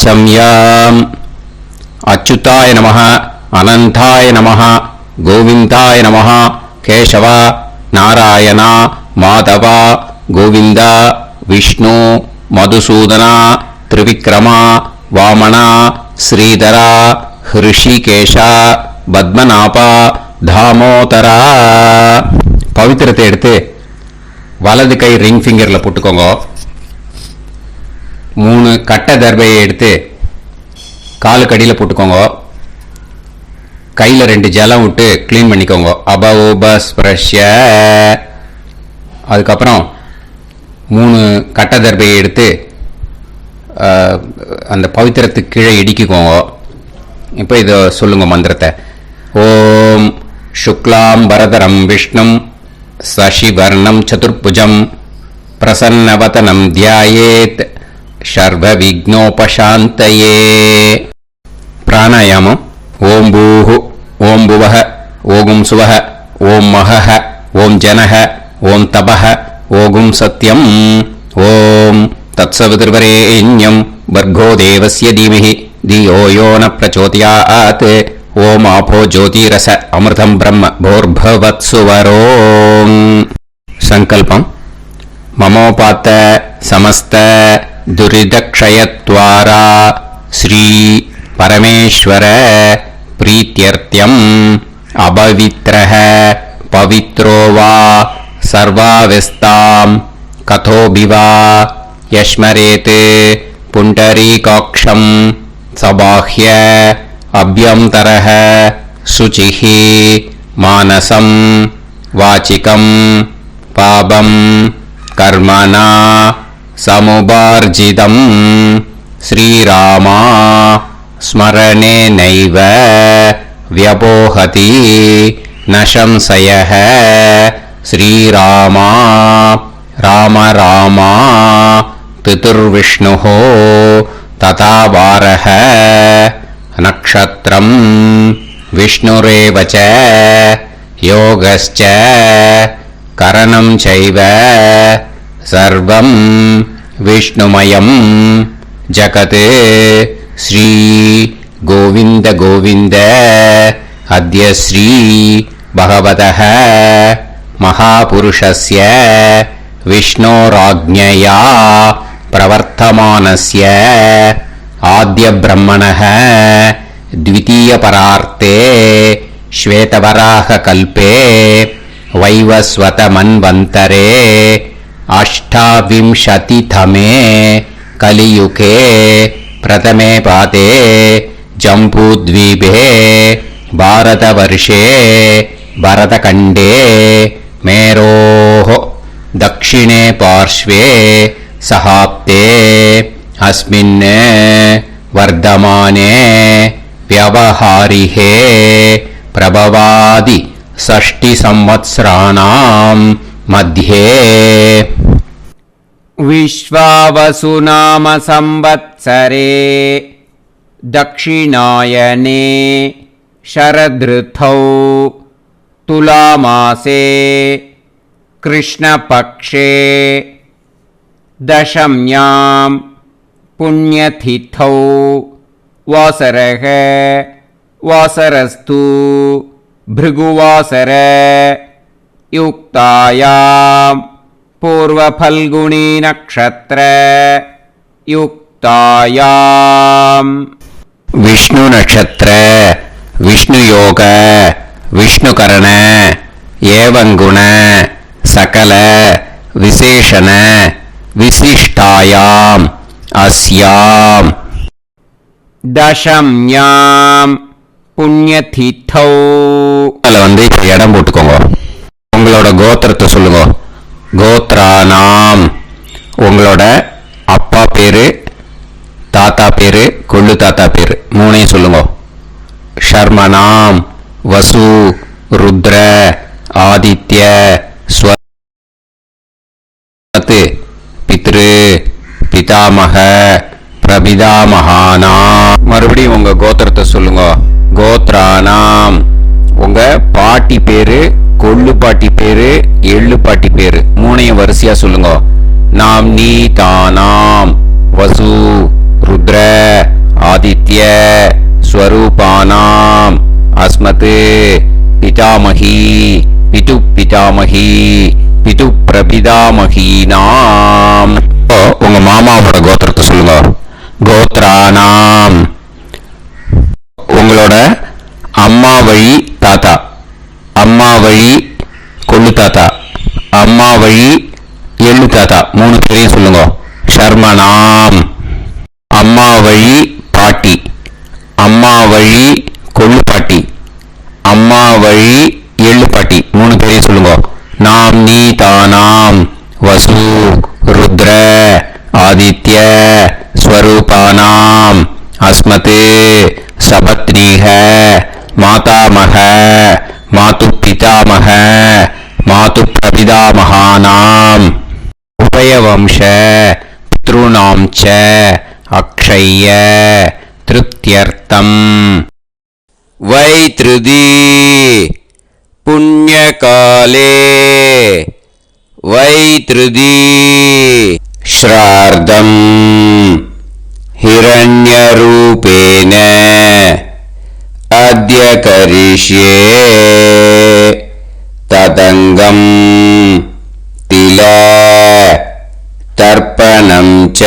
पंचम्याम् अच्युताय नमः अनंताय नमः गोविंदाय नमः केशव नारायण माधव गोविंद विष्णु मधुसूदन त्रिविक्रम वामन श्रीधर ऋषिकेश पद्मनाभ दामोदर पवित्रத்தை எடுத்து வலது கை ரிங் ஃபிங்கர்ல போட்டுக்கோங்க. 3 கட்ட தர்பையை எடுத்து காலுக்கடியில் போட்டுக்கோங்க. கையில் 2 ஜலம் விட்டு க்ளீன் பண்ணிக்கோங்க. அபோபஸ்பிரஷ்ய. அதுக்கப்புறம் 3 கட்ட தர்பையை எடுத்து அந்த பவித்திரத்துக்கு கீழே இடிக்கிக்கோங்க. இப்போ இதை சொல்லுங்க மந்திரத்தை. ஓம் சுக்லாம் வரதரம் விஷ்ணும் சசிவர்ணம் சதுர்புஜம் பிரசன்னவதனம் தியாயேத் சர்வ விக்னோபசாந்தயே. பிராணாயாமம். ஓம் பூஹு ஓம் புவஹ ஓகும் சுவஹ ஓம் மஹஹ ஓம் ஜனஹ ஓம் தபஹ ஓகும் சத்யம் ஓம் தத்சவிதுர்வரேண்யம் வர்கோ தேவஸ்ய தீமஹி தியோ யோ ந பிரச்சோதயாத் ஓம் ஆபோ ஜோதிரச அமிர்தம் பிரம்ம போர்பவத்சுவரோம். சங்கல்பம். மமோபாத்த சமஸ்த துரிதக்ஷயத்வாரா ஸ்ரீ பரமேஸ்வர प्रीत्यर्थ्यम् अपवित्रः पवित्रो वा सर्वावस्थां कथोऽपि वा यस्मरेत् पुण्डरीकाक्षं सबाह्य अभ्यन्तरः शुचिः मानसं वाचिकं पापं कर्मणा समुपार्जितं श्रीरामा स्मरणेनैव व्यपोहति न संशयः. श्रीरामा राम राम पितुर्विष्णुः तथा वारः नक्षत्रं विष्णुरेव च योगश्च करणं चैव सर्वं विष्णुमयं जगत्. श्री गोविंद गोविंद अद्य श्री भगवतः महापुरुषस्य विष्णोराज्ञया प्रवर्तमानस्य आद्य ब्रह्मणः द्वितीयपरार्थे श्वेतवराह कल्पे वैवस्वत मन्वन्तरे अष्टाविंशतितमे कलियुगे प्रथमे पादे जम्बूद्वीपे भारतवर्षे भरतखण्डे मेरोः दक्षिणे पार्श्वे सहाब्दे अस्मिन् वर्धमाने व्यवहारिहे प्रभवादि षष्टिसंवत्सराणां मध्ये विश्वावसुनाम संवत्सरे दक्षिणायने शरदृतौ तुलामासे कृष्णपक्षे दशम्यां पुण्यतिथौ वासरः वासरस्तु भृगुवासर युक्तायां पूर्व फल्गुनी नक्षत्र युक्तायाम. विष्णु नक्षत्र विष्णु योग विष्णुकरण एवं गुण सकल विशेषण विशिष्टायाम अस्याम दशम्याम पुण्यतिथौ. இப்ப இடம் போட்டுக்கோங்க. உங்களோட கோத்திரத்தை சொல்லுங்க. கோத்ரானாம். உங்களோட அப்பா பேரு தாத்தா பேரு கொள்ளு தாத்தா பேரு 3 சொல்லுங்க. ஷர்மனாம் வசு ருத்ர ஆதித்ய ஸ்வத் பித்ரு பிதாமக பிரபிதாமகானா. மறுபடியும் உங்க கோத்திரத்தை சொல்லுங்க. கோத்ரானாம். உங்க பாட்டி பேரு கொள்ளு பாட்டி பேரு எள்ளு பாட்டி பேரு 3 வரிசையா சொல்லுங்க. நாம் நீ தானாம் வசு ருத்ர ஆதித்ய ஸ்வரூபானாம் அஸ்மத் பிதாமகி பிது பிதாமகி பிது பிரபிதாமகீனாம். உங்க மாமாவோட கோத்திரத்தை சொல்லுங்க. கோத்ரானாம் உங்களோட அம்மா வழி தாத்தா, அம்மா வழி கொள்ளு தாத்தா, அம்மா வழி எள்ளு தாத்தா, 3 பேரையும் சொல்லுங்க. ஷர்மனாம் அம்மா வழி பாட்டி, அம்மா வழி கொள்ளு பாட்டி, அம்மா வழி எள்ளு பாட்டி, 3 பேரையும் சொல்லுங்க. நாம் நீ தானாம் வசு ருத்ர ஆதித்ய ஸ்வரூபானாம் அஸ்மத் சபத்னீஹ மாதாமக மாது பிதாமக மாது பிரபிதாமகானாம் உபயவம்ச பித்ருணாம் ச அக்ஷய்ய திருப்தியர்த்தம். வைத்ருதி புண்ணியகாலே வைத்ருதி ஸ்ரார்த்தம் हिरण्यरूपेण अद्य करिष्ये तदङ्गं तिल तर्पणं च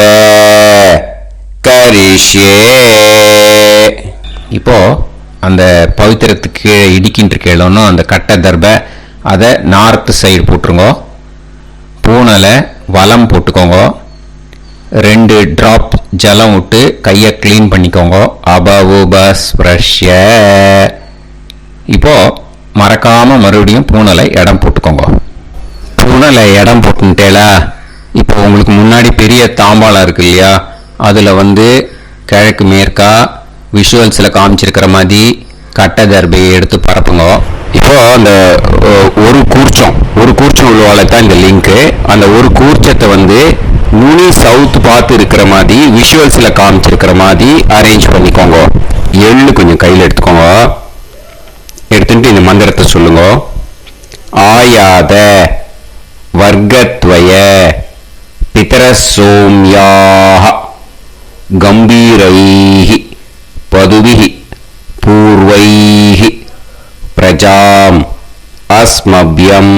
करिष्ये. இப்போ அந்த பவித்திரத்துக்கு இடிக்கின்ற கேளோன்னு அந்த கட்டை தர்பை அதை நார்த் சைடு போட்டுருங்க. பூனலை வலம் போட்டுக்கோங்க. 2 டிராப் ஜலம் விட்டு கையை கிளீன் பண்ணிக்கோங்க. அபவுபஸ்ப்ரஷ்ய. இப்போ மறக்காம மறுபடியும் பூனலை இடம் போட்டுக்கோங்க. பூனலை இடம் போட்டுட்டேலா. இப்போ உங்களுக்கு முன்னாடி பெரிய தாம்பாளம் இருக்கு இல்லையா, அதில் கிழக்கு மேற்கா விஷுவல்ஸில் காமிச்சிருக்கிற மாதிரி கட்டை தர்பையை எடுத்து பரப்புங்க. இப்போ அந்த ஒரு கூர்ச்சம் உள்ளவாளை தான் இந்த லிங்க்கு. அந்த ஒரு கூர்ச்சத்தை நுனி சவுத் பார்த்து இருக்கிற மாதிரி விஷுவல்ஸில் காமிச்சிருக்கிற மாதிரி அரேஞ்ச் பண்ணிக்கோங்க. எள்ளு கொஞ்சம் கையில் எடுத்துக்கோங்க. எடுத்துட்டு இந்த மந்திரத்தை சொல்லுங்க. ஆயாத வர்க்கத்வய பிதரசோம்யாக கம்பீரைஹி பதுபிஹி பூர்வைஹி பிரஜாம் அஸ்மப்யம்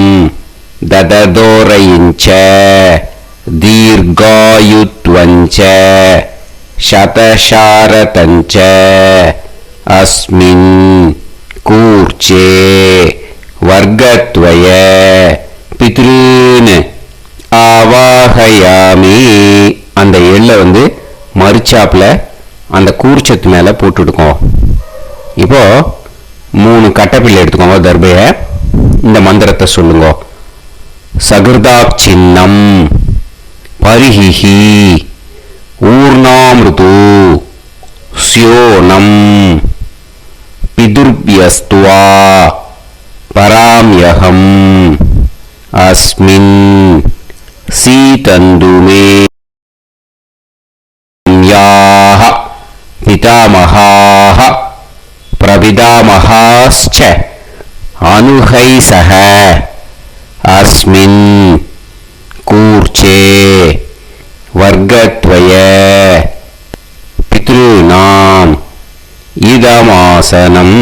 தததோரயிஞ்ச दीर्घायुत्वञ्च शतशारतञ्च अस्मिन् कूर्चे वर्गत्वय पितॄन् ஆவாஹயாமி. அந்த எள்ளை மறுச்சாப்பில் அந்த கூர்ச்சத்து மேலே போட்டுடுக்கோம். இப்போ 3 கட்டப்பிள்ளை எடுத்துக்கோங்க. தர்பையை இந்த மந்திரத்தை சொல்லுங்க. சகிருதாப் சின்னம் பரிஹிஹி ஊர்ணாமிருது ஸ்யோனம் பிதுர்பியஸ்துவா பராம்யகம் அஸ்மின் சீதந்துமே யாஹ பிதாமகாஹ பிரபிதாமகாஸ்ச அனுஹைசஹ அஸ்மின் கூர்ச்சே வர்க்கத்வய பித்ருநாம் இதமாசனம்.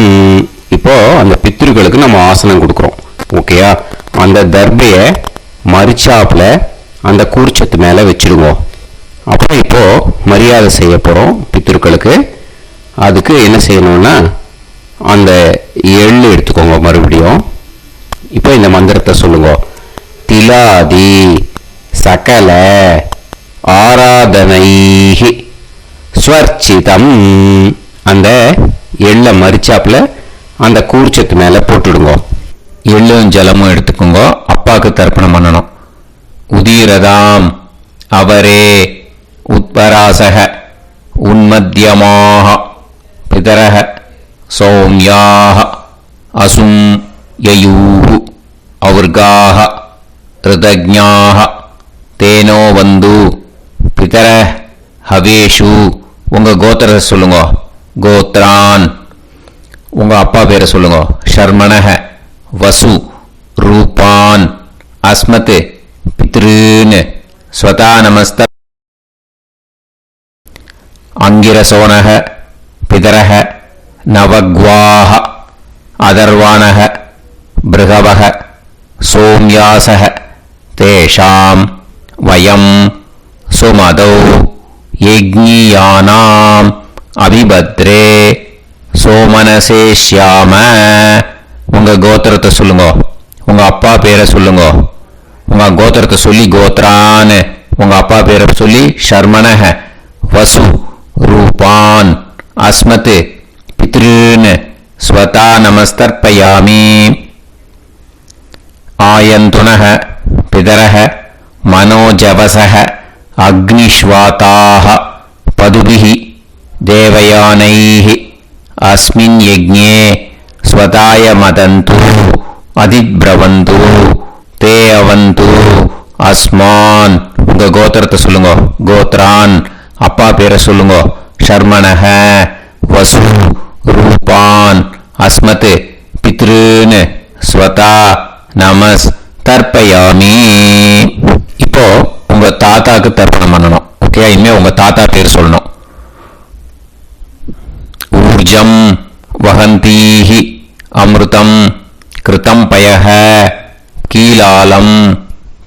இப்போ அந்த பித்ருக்களுக்கு நம்ம ஆசனம் கொடுக்குறோம். ஓகேயா? அந்த தர்பையை மரிச்சாப்பில் அந்த கூர்ச்சத்து மேலே வச்சிடுவோம். அப்புறம் இப்போ மரியாதை செய்ய போகிறோம் பித்ருக்களுக்கு. அதுக்கு என்ன செய்யணும்னா அந்த எள்ளு எடுத்துக்கோங்க. மறுபடியும் இப்போ இந்த மந்திரத்தை சொல்லுங்க. திலாதி சகல ஆராதனைஹி ஸ்வர்ச்சிதம். அந்த எள்ளை மரிச்சாப்புல அந்த கூர்ச்சத்து மேலே போட்டுடுங்க. எள்ளும் ஜலமும் எடுத்துக்கோங்க. அப்பாவுக்கு தர்ப்பணம் பண்ணணும். உதீரதாம் அவரே உத்பராசக உன்மத்தியமாக பிதரக சௌம்யாக அசும் யயூஹு அவர்காக ருதஜ்ஞாக தேனோ வந்து பிதர ஹவேஷு. உங்கள் கோத்திரத்தை சொல்லுங்க. கோத்ரான். உங்கள் அப்பா பேரை சொல்லுங்க. ஷர்மணக வசு ரூபான் அஸ்மத் பித்ருன் ஸ்வதா நமஸ்த அங்கிரசோனக பிதரஹ நவக்வாஹ அதர்வாணஹ பிருகவஹ சோம்யாசஹ தேஷாம் வயம் சுமதௌ யஜ்ஞியானாம் அபிபத்ரே சோமனசேஷ்யாம. உங்க கோத்திரத்தை சொல்லுங்க, உங்க அப்பா பேரை சொல்லுங்க. உங்க கோத்திரத்தை சொல்லி கோத்ரான்னு உங்க அப்பா பேரை சொல்லி ஷர்மணஹ வசு ரூபான் அஸ்மத் பித்ருன்னு ஸ்வதா நமஸ்தர்ப்பயாமி. ஆயந்துனஹ பிதரஹ மனோஜவசஹ அக்னிஷ்வாதாஹ பதுபிஹி தேவயானைஹ அஸ்மின் யஜ்ஞே ஸ்வதாய மதந்து அதிப்ரவந்து தே அவது அஸ்மான். உங்க கோத்திரத்தை சொல்லுங்க, கோத்ரான் அப்பா பேரை சொல்லுங்க. ஷர்மணஹ வசு ரூபான் அஸ்மத் பித்ருன்னு ஸ்வதா நமஸ் தர்ப்பயாமி. இப்போ உங்க தாத்தாக்கு தர்ப்பணம் பண்ணணும். ஓகே, இனிமே உங்க தாத்தா பேர் சொல்லணும். ஊர்ஜம் வஹந்தீஹி அமிர்தம் கிருதம் பயஹ கீலாலம்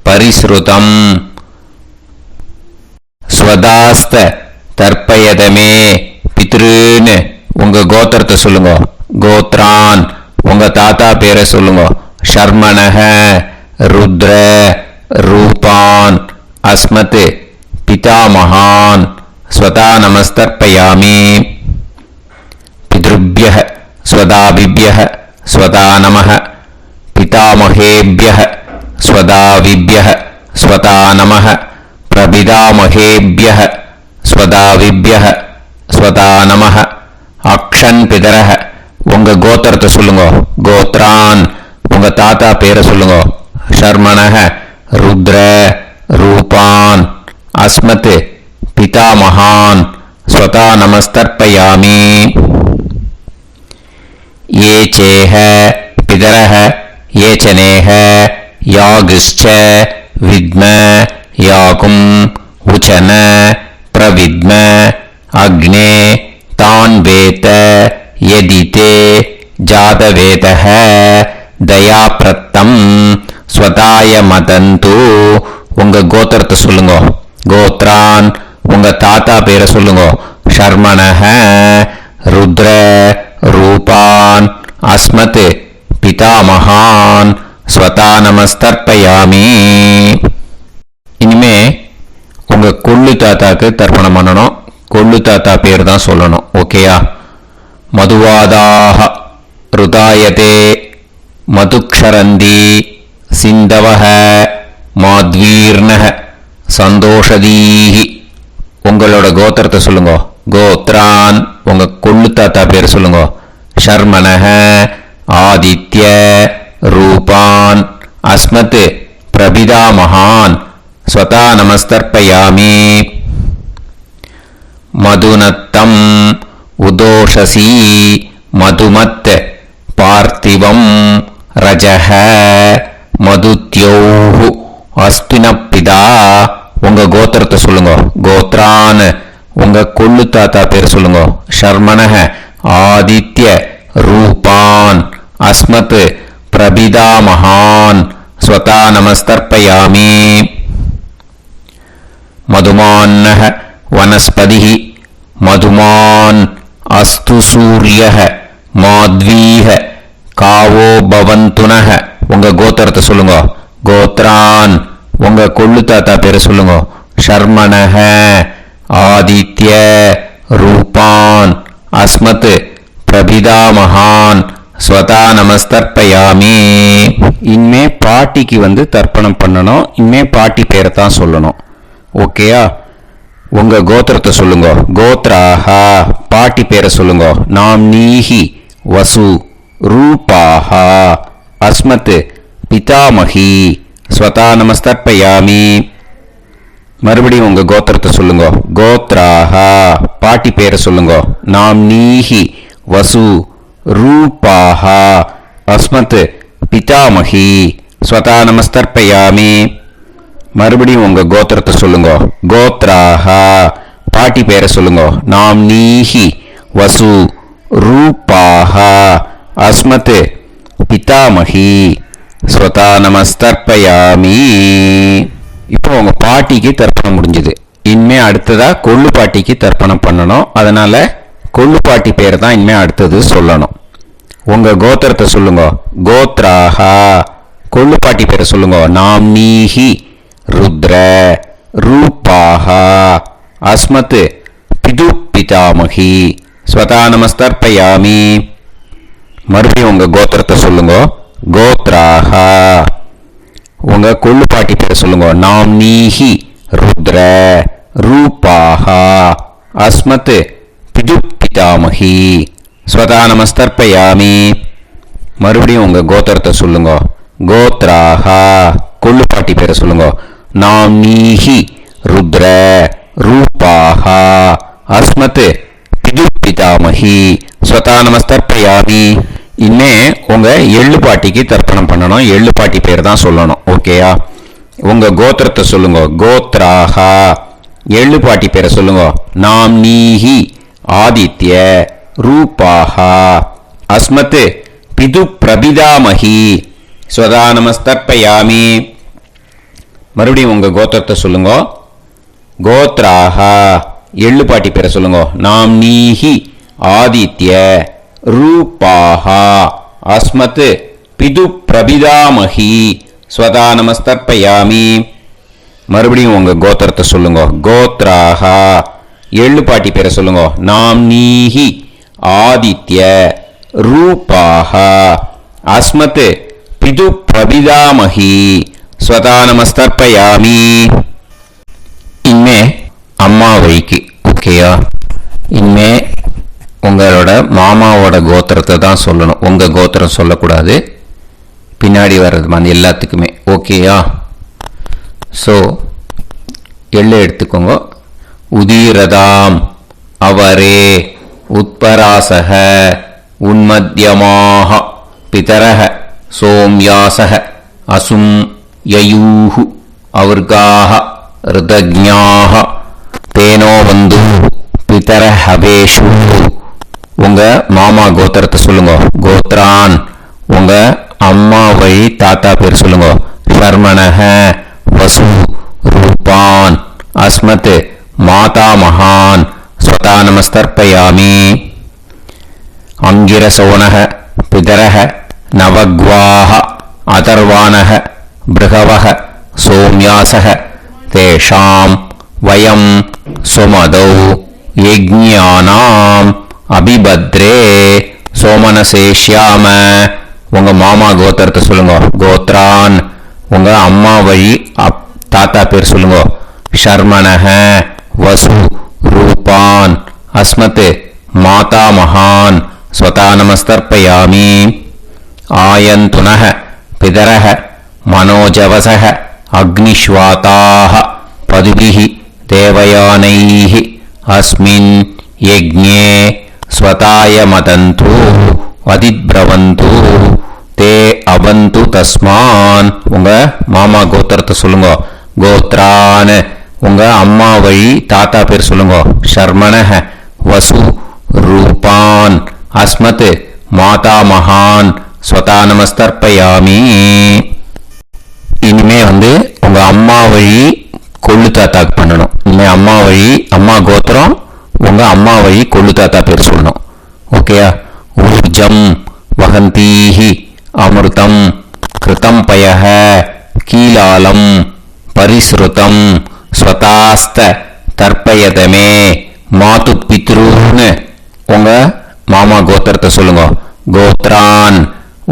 பரிஸ்ருதம் ஸ்வதாஸ்த தர்ப்பயதமே பித்ருன்னு உங்க கோத்திரத்தை சொல்லுங்க. கோத்ரான் உங்க தாத்தா பேரை சொல்லுங்க. ஷர்மணஹ ருத்ர ரூபான் அஸ்மத் பிதாமகான் ஸ்வதா நமஸ்தர்ப்பயாமி. பித்ருப்யஹ ஸ்வதாபிப்யஹ ஸ்வதா நமஹ பிதாமகேப்யஹ ஸ்வதாவிப்யஹ ஸ்வதா நமஹ பிரபிதாமகேப்யஹ ஸ்வதாவிப்யஹ ஸ்வதா நமஹ. அக்ஷன் பிதரஹ உங்க கோத்திரத்தை சொல்லுங்க. கோத்ரான் உங்க தாத்தா பேரை சொல்லுங்க. ஷர்மணஹ ருத்ர ரூபான் அஸ்மத் பிதாமகான் ஸ்வதா நமஸ்தர்ப்பயாமி. ये चेह पितरः ये चनेह यागश्च विद्म याकुं उचन प्रविद्म अग्ने तान् वेत यदिते जातवेदः दयाप्रत्तम् स्वताय मदन्तु. உங்க கோத்திரத்தை சொல்லுங்க. கோத்ரான் உங்க தாத்தா பேரை சொல்லுங்க. ஷர்மணஹ ருத்ர ரூபான் அஸ்மத் பிதாமகான் ஸ்வதா நமஸ்தர்ப்பயாமி. இனிமே உங்க கொள்ளு தாத்தாக்கு தர்ப்பணம் பண்ணணும். கொள்ளு தாத்தா பேர் தான் சொல்லணும். ஓகேயா? மதுவாதாக ருதாயதே மதுக்ஷரந்தி சிந்தவஹ மாத்வீர்ணஹ சந்தோஷதீஹி. உங்களோட கோத்திரத்தை சொல்லுங்க. கோத்ரான் உங்க கொள்ளு தாத்தா பேர் சொல்லுங்க. ஷர்மணஹ ஆதித்ய ரூபான் அஸ்மத் பிரபிதாமகான் ஸ்வதா நமஸ்தர்ப்பயாமி. மதுநத்தம் உதோஷசி மதுமத் பார்த்திவம் ரஜஹ மதுத்யோஹு அஸ்தினப்பிதா. உங்க கோத்திரத்தை சொல்லுங்க. கோத்ரான் உங்க கொள்ளு தாத்தா பேர் சொல்லுங்க. ஷர்மணஹ ஆதித்ய ரூபான் அஸ்மத் பிரபிதாமகான் ஸ்வதா நமஸ்தர்ப்பயாமி. மதுமான்னஹ வனஸ்பதிஹ மதுமான் அஸ்து சூரியஹ மாத்வீஹ காவோ பவந்துனஹ. உங்க கோத்திரத்தை சொல்லுங்க. கோத்ரான் உங்க கொள்ளு தாத்தா பேரை சொல்லுங்க. ஷர்மணஹ ஆதித்ய ரூபான் அஸ்மத் பிரபிதாமகான் ஸ்வதா நமஸ்தர்ப்பயாமி. இனிமே பாட்டிக்கு தர்ப்பணம் பண்ணணும். இனிமே பாட்டி பேரை தான் சொல்லணும். ஓகேயா? உங்க கோத்திரத்தை சொல்லுங்க. கோத்ராஹா பாட்டி பேரை சொல்லுங்க. நாம் நீஹி வசு ரூபாஹா அஸ்மத் பிதாமகி ஸ்வதா நமஸ்தர்ப்பயாமி. மறுபடியும் உங்க கோத்திரத்தை சொல்லுங்க. கோத்ராஹா பாட்டி பேரை சொல்லுங்க. நாம் நீஹி வசு ரூபாஹா அஸ்மத் பிதாமகி ஸ்வதா நமஸ்தர்ப்பயாமி. மறுபடியும் உங்க கோத்திரத்தை சொல்லுங்க. கோத்ராஹா பாட்டி பேரை சொல்லுங்க. நாம் நீஹி வசு ரூபாஹ அஸ்மத் பிதாமகி ஸ்வதா நமஸ்தர்ப்பயாமி. இப்போ உங்க பாட்டிக்கு தர்ப்பணம் முடிஞ்சது. இனிமே அடுத்ததா கொள்ளு பாட்டிக்கு தர்ப்பணம் பண்ணணும். அதனால கொள்ளு பாட்டி பேர் தான் இனிமே அடுத்தது சொல்லணும். உங்க கோத்திரத்தை சொல்லுங்க. கோத்ராஹா. கொள்ளு பாட்டி பேரை சொல்லுங்க. நாம்னீஹி ருத்ர ரூபாஹா அஸ்மத் பிது பிதாமகி ஸ்வதா நமஸ்தர்ப்பயாமி. மறுபடியும் உங்க கோத்திரத்தை சொல்லுங்க. கோத்ராஹா. உங்க கொள்ளு பாட்டி பேரை சொல்லுங்க. நாம்னீஹி ருத்ர ரூபாஹா அஸ்மத் பிது பிதாமகி ஸ்வதா நமஸ்தர்ப்பயாமி. மறுபடியும் உங்க கோத்திரத்தை சொல்லுங்க. கோத்ராஹா. கொள்ளு பாட்டி பேரை சொல்லுங்க. நாம்னீஹி ருத்ர ரூபாஹா அஸ்மத் பிது பிதாமகி ஸ்வதா நமஸ்தர்ப்பயாமி. இனிமே உங்க எள்ளு பாட்டிக்கு தர்ப்பணம் பண்ணணும். எள்ளு பாட்டி பேர் தான் சொல்லணும். ஓகேயா? உங்க கோத்திரத்தை சொல்லுங்க. கோத்ராஹா. எள்ளு பாட்டி பேரை சொல்லுங்க. நாம்னீஹி ஆதித்ய ரூபாஹா அஸ்மத் பிது பிரபிதாமகி ஸ்வதா நமஸ்தர்ப்பயாமி. மறுபடியும் உங்க கோத்திரத்தை சொல்லுங்க. கோத்ராஹா. எள்ளு பாட்டி பேரை சொல்லுங்க. நாம்னீஹி ஆதித்ய ரூபாஹா அஸ்மத் பிது பிரபிதாமகி ஸ்வதா நமஸ்தர்ப்பயாமி. மறுபடியும் உங்க கோத்திரத்தை சொல்லுங்க. கோத்ராஹா. எள்ளு பாட்டி பேரை சொல்லுங்க. நாம்னீஹி ஆதித்ய ரூபாஹா அஸ்மத் பிது பிரபிதாமகி ஸ்வதா நமஸ்தர்ப்பயாமி. இனிமே அம்மா வழிக்கு. ஓகேயா? இனிமே உங்களோட மாமாவோட கோத்திரத்தை தான் சொல்லணும். உங்க கோத்திரம் சொல்லக்கூடாது. பின்னாடி வர்றது மாதிரி எல்லாத்துக்குமே. ஓகேயா? ஸோ எள்ளு எடுத்துக்கோங்க. உதீரதாம் அவரே உத்பராசக உன்மத்யமாக பிதரக சோம்யாசக அசும் யயூஹு அவர்காக ருதஜ்ஞாக தேனோ வந்து பிதர ஹவேஷு. உங்க மாமா கோத்திரத்தை சொல்லுங்க. கோத்ரான். உங்க அம்மா வழி தாத்தா பேர் சொல்லுங்க. ஷர்மணஹ வசு ரூபான் அஸ்மத் மாதா மகான் ஸ்வதா நமஸ்தர்ப்பயாமி. அங்கிரசோனஹ பிதரஹ நவக்வாஹ அதர்வாணஹ பிருகவஹ சோம்யாசஹ தேஷாம் வயம் சுமதௌ யஜ்ஞானாம் அபிபத்ரே சோமனசேஷ்யாம. உங்க மாமா கோத்திரத்தை சொல்லுங்க. கோத்ரான். உங்க அம்மா வழி தாத்தா பேர் சொல்லுங்க. ஷர்மணஹ வசு ரூபான் அஸ்மத் மாதா மகான் ஸ்வதா நமஸ்தர்ப்பயாமி. ஆயந்துனஹ பிதரஹ மனோஜவசஹ அக்னிஷ்வாதாஹ பதுபிஹி தேவயானைஹி அஸ்மின் யஜ்ஞே ஸ்வதாய மதந்து அதிப்ரவந்து தே அவந்து தஸ்மான். உங்க மாமா கோத்திரத்தை சொல்லுங்க. கோத்ரான். உங்க அம்மா வழி தாத்தா பேர் சொல்லுங்க. ஷர்மணஹ வசு ரூபான் அஸ்மத் மாதா மகான் ஸ்வதா நமஸ்தர்ப்பயாமி. இனிமே உங்க அம்மா வழி கொள்ளு தாத்தாக்கு பண்ணணும். இனிமே அம்மா வழி அம்மா கோத்திரம் உங்க அம்மா வழி கொள்ளு தாத்தா பேர் சொல்லணும். ஓகேயா? ஊர்ஜம் வகந்தீஹி அமிர்தம் கிருதம் பயஹ கீலாலம் பரிஸ்ருதம் ஸ்வதாஸ்த தர்ப்பயதமே மாது பித்ருன்னு. உங்க மாமா கோத்திரத்தை சொல்லுங்க. கோத்ரான்.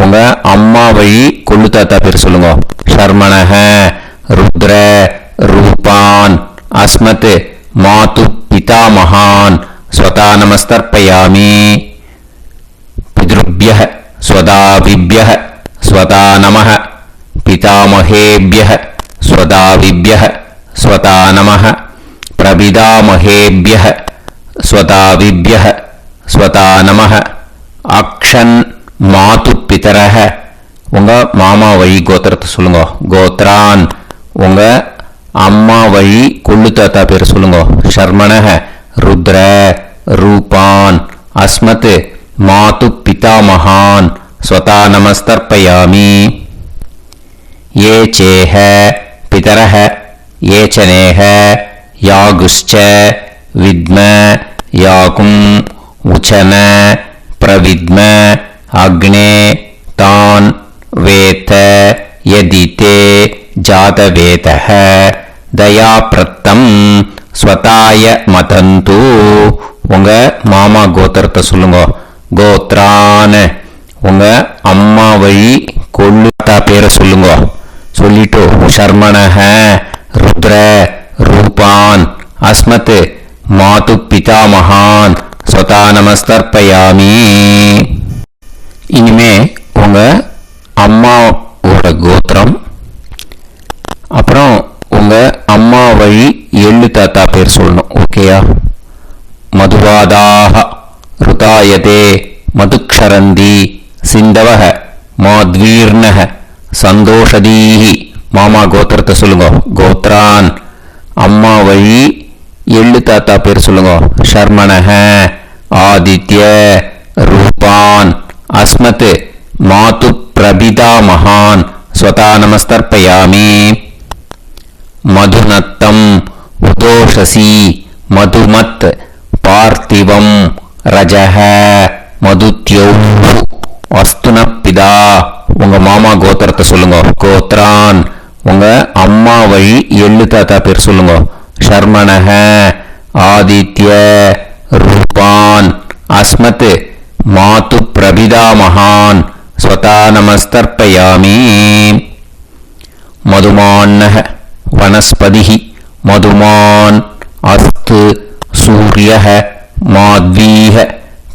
உங்க அம்மா வழி கொள்ளு தாத்தா பேர் சொல்லுங்க. ஷர்மணஹ ருத்ர ரூபான் அஸ்மத் மாது பிதா மகான் ஸ்வதா நமஸ்தர்ப்பயாமி. பித்ருப்யஹ ஸ்வதாவிப்யஹ ஸ்வதா நமஹ பிதாமஹேப்யஹ ஸ்வதாவிப்யஹ ஸ்வதா நமஹ பிரபிதாமஹேப்யஹ ஸ்வதாவிப்யஹ ஸ்வதா நமஹ. அக்ஷன் மாது பிதரஹ. உங்க மாமா வழி கோத்திரத்தை சொல்லுங்க. கோத்ரான். உங்க அம்மா வழி கொள்ளு தாத்தா பேர் சொல்லுங்க. ஷர்மணஹ ருத்ர ரூபான் अस्मत् मातु पितामहान् स्वता नमस्तर्पयामि। ये चेह पितरः ये च नेह यागुश्च विद्म याकुम् उचन प्रविद्म अग्ने तान् वेत यदिते जातवेतः दयाप्रत्तम् स्वताय मतन्तु। உங்க மாமா கோத்திரத்தை சொல்லுங்க. கோத்ரான் உங்க அம்மா வழி கொள்ளுத்தா பேரை சொல்லுங்க. சொல்லிட்டு சர்மணஹ ருத்ர ரூபான் அஸ்மத் மாது பிதாமகான் ஸ்வதா நமஸ்தர்ப்பயாமி. இனிமே உங்க அம்மாவோட கோத்திரம், அப்புறம் உங்க அம்மா வழி எள்ளு தாத்தா பேர் சொல்லணும். ஓகேயா? மதுவாதாக ருதாயதே மதுக்ஷரந்தி சிந்தவஹ மாத்வீர்ணஹ சந்தோஷதீஹி. மாமா கோத்திரத்தை சொல்லுங்க. கோத்ரான் அம்மா வழி எள்ளு தாத்தா பேர் சொல்லுங்க. ஷர்மணஹ ஆதித்ய ரூபான் அஸ்மத் மாது பிரபிதா மகான் ஸ்வதா நமஸ்தர்ப்பயாமி. மதுநத்தம் உதோஷசி மதுமத் பார்த்திவம் ரஜஹ மதுத்யௌ அஸ்துனப்பிதா. உங்க மாமா கோத்திரத்தை சொல்லுங்க. கோத்ரான் உங்க அம்மா வழி எள்ளு தாத்தா பேர் சொல்லுங்க. ஷர்மணஹ ஆதித்ய ரூபான் அஸ்மத் மாது பிரபிதா மகான் ஸ்வதா நமஸ்தர்ப்பயாமி. மதுமான்னஹ வனஸ்பதிஹி மதுமான் அஸ்து சூரியஹ மாத்வீஹ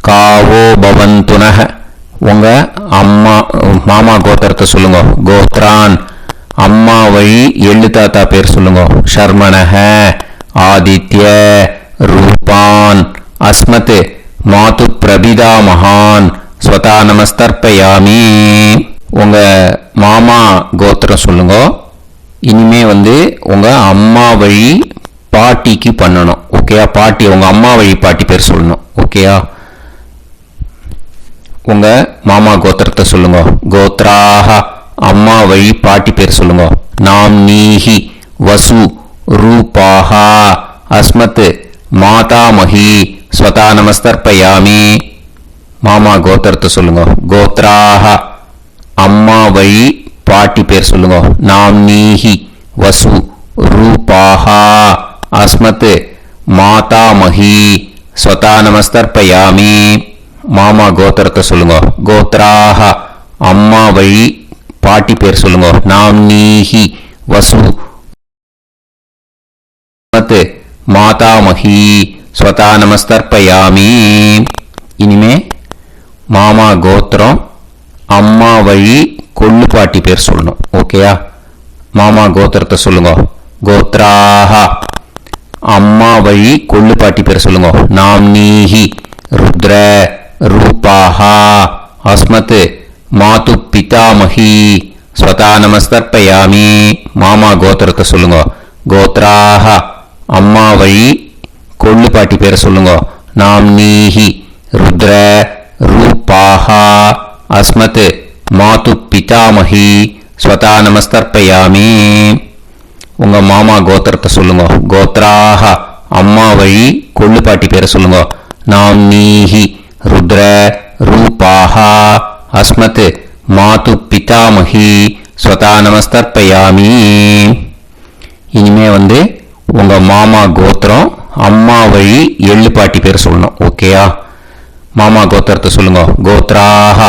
காவோ பவந்துனஹ. உங்க அம்மா மாமா கோத்திரத்தை சொல்லுங்க. கோத்ரான் அம்மா வழி எள்ளு தாத்தா பேர் சொல்லுங்க. ஷர்மணஹ ஆதித்ய ரூபான் அஸ்மத் மாது பிரபிதா மகான் ஸ்வதா நமஸ்தர்ப்பயாமி. உங்க மாமா கோத்திரம் சொல்லுங்க. இனிமே உங்க அம்மா வழி பாட்டிக்கு பண்ணணும். ஓகேயா? பாட்டி உங்க அம்மா வழி பாட்டி பேர் சொல்லணும். ஓகேயா? உங்க மாமா கோத்திரத்தை சொல்லுங்க. கோத்ராஹ அம்மா வழி பாட்டி பேர் சொல்லுங்க. நாம்னீஹி வசு ரூபாஹா அஸ்மத் மாதாமஹி ஸ்வதா நமஸ்தர்ப்பயாமி. மாமா கோத்திரத்தை சொல்லுங்க. கோத்ராஹ அம்மா வழி பாட்டி பேர் சொல்லுங்க. நாம்னீஹி வசு ரூபாஹா அஸ்மத் மாதாமஹி ஸ்வதா நமஸ்தர்ப்பயாமி. மாமா கோத்திரத்தை சொல்லுங்க. கோத்ராஹ அம்மா வழி பாட்டி பேர் சொல்லுங்க. நாம்னீஹி வசு அஸ்மத் மாதாமஹி ஸ்வதா நமஸ்தர்ப்பயாமி. இனிமே மாமா கோத்திரம் அம்மா வழி கொள்ளு பாட்டி பேர் சொல்லணும். ஓகேயா? மாமா கோத்திரத்தை சொல்லுங்க. கோத்ராஹ அம்மா வழி கொள்ளு பாட்டி பேர் சொல்லுங்க. நாம்னீஹி ருத்ர ரூபாஹா அஸ்மத் மாது பிதாமஹி ஸ்வதா நமஸ்தர்ப்பயாமி. மாமா கோத்திரத்தை சொல்லுங்க. கோத்ராஹ அம்மா வழி கொள்ளு பாட்டி பேர் சொல்லுங்க. நாம்னீஹி ருத்ர ரூபாஹா அஸ்மத் மாது பிதாமஹி ஸ்வதா நமஸ்தர்ப்பயாமி. உங்க மாமா கோத்திரத்தை சொல்லுங்க. கோத்ராஹ அம்மா வழி கொள்ளு பாட்டி பேரை சொல்லுங்க. நாம்னீஹி ருத்ர ரூபாஹா அஸ்மத் மாது பிதாமஹி ஸ்வதா நமஸ்தர்ப்பயாமி. இனிமே உங்க மாமா கோத்திரம் அம்மா வழி எள்ளு பாட்டி பேர் சொல்லணும். ஓகேயா? மாமா கோத்திரத்தை சொல்லுங்க. கோத்ராஹ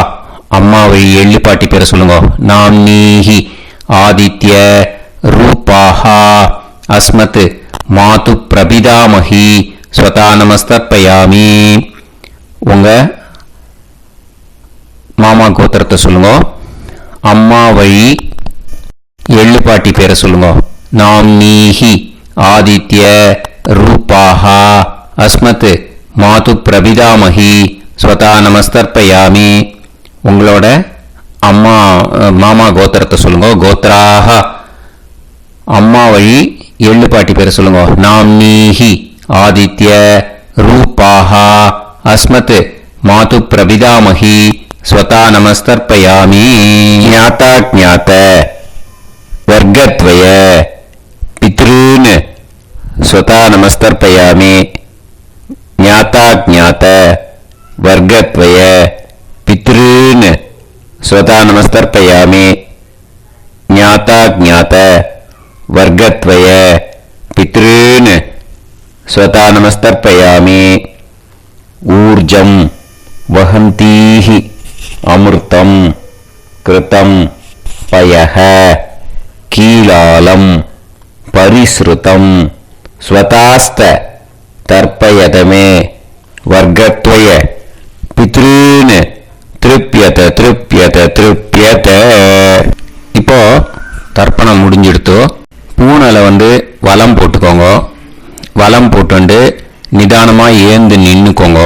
அம்மா வழி எள்ளு பாட்டி பேரை சொல்லுங்க. நாம்னீஹி ஆதித்ய ரூபாஹா அஸ்மத் மாது பிரபிதாமஹி ஸ்வதா நமஸ்தர்ப்பயாமி. உங்க மாமா கோத்திரத்தை சொல்லுங்க. அம்மா வழி எள்ளு பாட்டி பேரை சொல்லுங்க. நாம்னீஹி ஆதித்ய ரூபாஹா அஸ்மத் மாது பிரபிதாமஹி ஸ்வதா நமஸ்தர்ப்பயாமி. உங்களோட அம்மா மாமா கோத்திரத்தை சொல்லுங்க. கோத்ராஹ அம்மா வழி எள்ளு பாட்டி பேரை சொல்லுங்க. நாம்னீஹி ஆதித்ய ரூபாஹா அஸ்மத் मातु प्रपितामही स्वता नमस्तर्पयामि ज्ञाता ज्ञात वर्गद्वय पितॄन् स्वता नमस्तर्पयामि ज्ञाता ज्ञात वर्गद्वय पितॄन् स्वता नमस्तर्पयामि ज्ञाता ज्ञात वर्गद्वय पितॄन् स्वता नमस्तर्पयामि ऊर्जं वहन्तीः अमृतं कृतं पयः कीलालं परिसृतं स्वतास्त तर्पयत मे वर्गद्वय पितॄन् திருப்பியத திருப்பியத திருப்பியத. இப்போ தர்ப்பணம் முடிஞ்சிடுத்து. பூனலை வலம் போட்டுக்கோங்க. வலம் போட்டு நிதானமாக ஏந்து நின்றுக்கோங்க.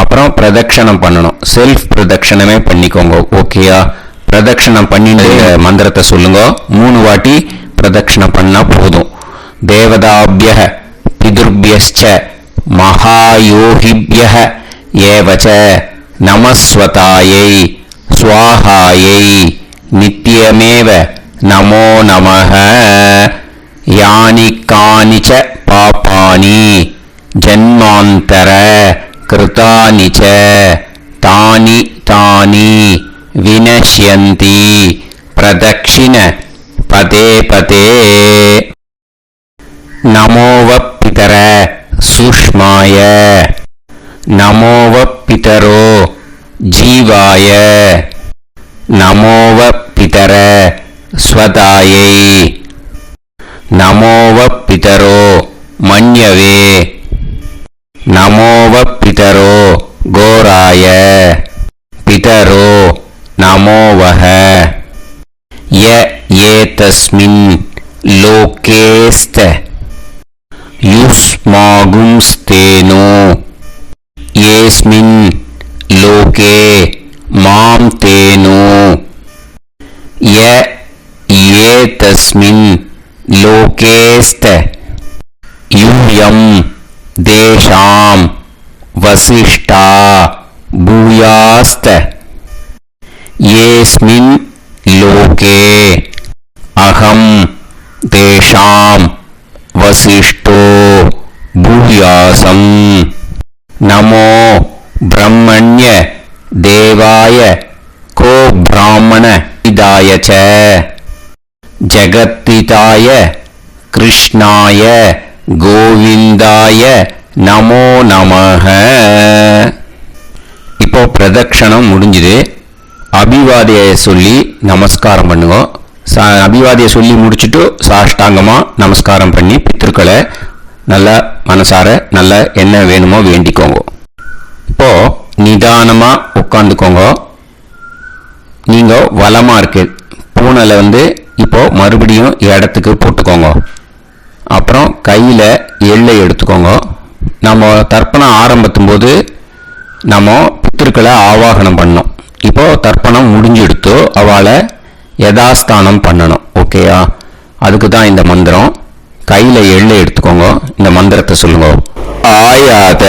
அப்புறம் பிரதட்சணம் பண்ணணும். செல்ஃப் பிரதட்சணமே பண்ணிக்கோங்க. ஓகேயா? பிரதட்சணம் பண்ணிட்டு மந்திரத்தை சொல்லுங்க. 3 வாட்டி பிரதட்சணம் பண்ணா போதும். தேவதாபிய பிதுர்பியஸ்ச மகாயோகிபிய ஏவச நமஸ்வதாயை ஸ்வாஹாயை நித்யமேவ நமோ நமஹ. யானி கானிச்ச பாபானி ஜன்மாந்தர கிருதானி ச தானி தானி வினஷ்யந்தி பிரதக்ஷிண பதே பதே. நமோவ பிதர சூஷ்மாய நமோவ பிதரோ ஜீவாய நமோவ பிதர ஸ்வதாயை நமோவ பிதரோ மன்யவே நமோவ பிதரோ கோராய பிதரோ நமோவஹ. ய ஏதஸ்மின் லோகேஸ்த யுஷ்மாகும்ஸ்தேனோ येस्मिन् लोके मां तेनो. य एतस्मिन् लोकेस्त यूयं देशां वसिष्ठा भूयास्त. येस्मिन् लोके अहं देशां वसिष्ठो भूयासम्. नमो ब्रह्मण्य देवाय को ब्राह्मण इदाय च जगत्पिताय कृष्णाय गोविंदाय நமோ நமஹ. இப்போ பிரதட்சணம் முடிஞ்சுது. அபிவாதியை சொல்லி நமஸ்காரம் பண்ணுங்க. அபிவாதியை சொல்லி முடிச்சுட்டு சாஷ்டாங்கமாக நமஸ்காரம் பண்ணி பித்ருக்களை நல்லா மனசார நல்லா என்ன வேணுமோ வேண்டிக்கோங்க. இப்போ நிதானமாக உட்காந்துக்கோங்க. நீங்கள் வலமாக இருக்கு பூனலை இப்போ மறுபடியும் இடத்துக்கு போட்டுக்கோங்க. அப்புறம் கையில் எள்ளை எடுத்துக்கோங்க. நம்ம தர்ப்பணம் ஆரம்பிக்கும் போது நம்ம பித்திருக்களை ஆவாகனம் பண்ணோம். இப்போ தர்ப்பணம் முடிஞ்செடுத்து அவளை யதாஸ்தானம் பண்ணணும். ஓகேயா? அதுக்கு தான் இந்த மந்திரம். கையில் எள்ளை எடுத்துக்கோங்க. இந்த மந்திரத்தை சொல்லுங்க. ஆயாத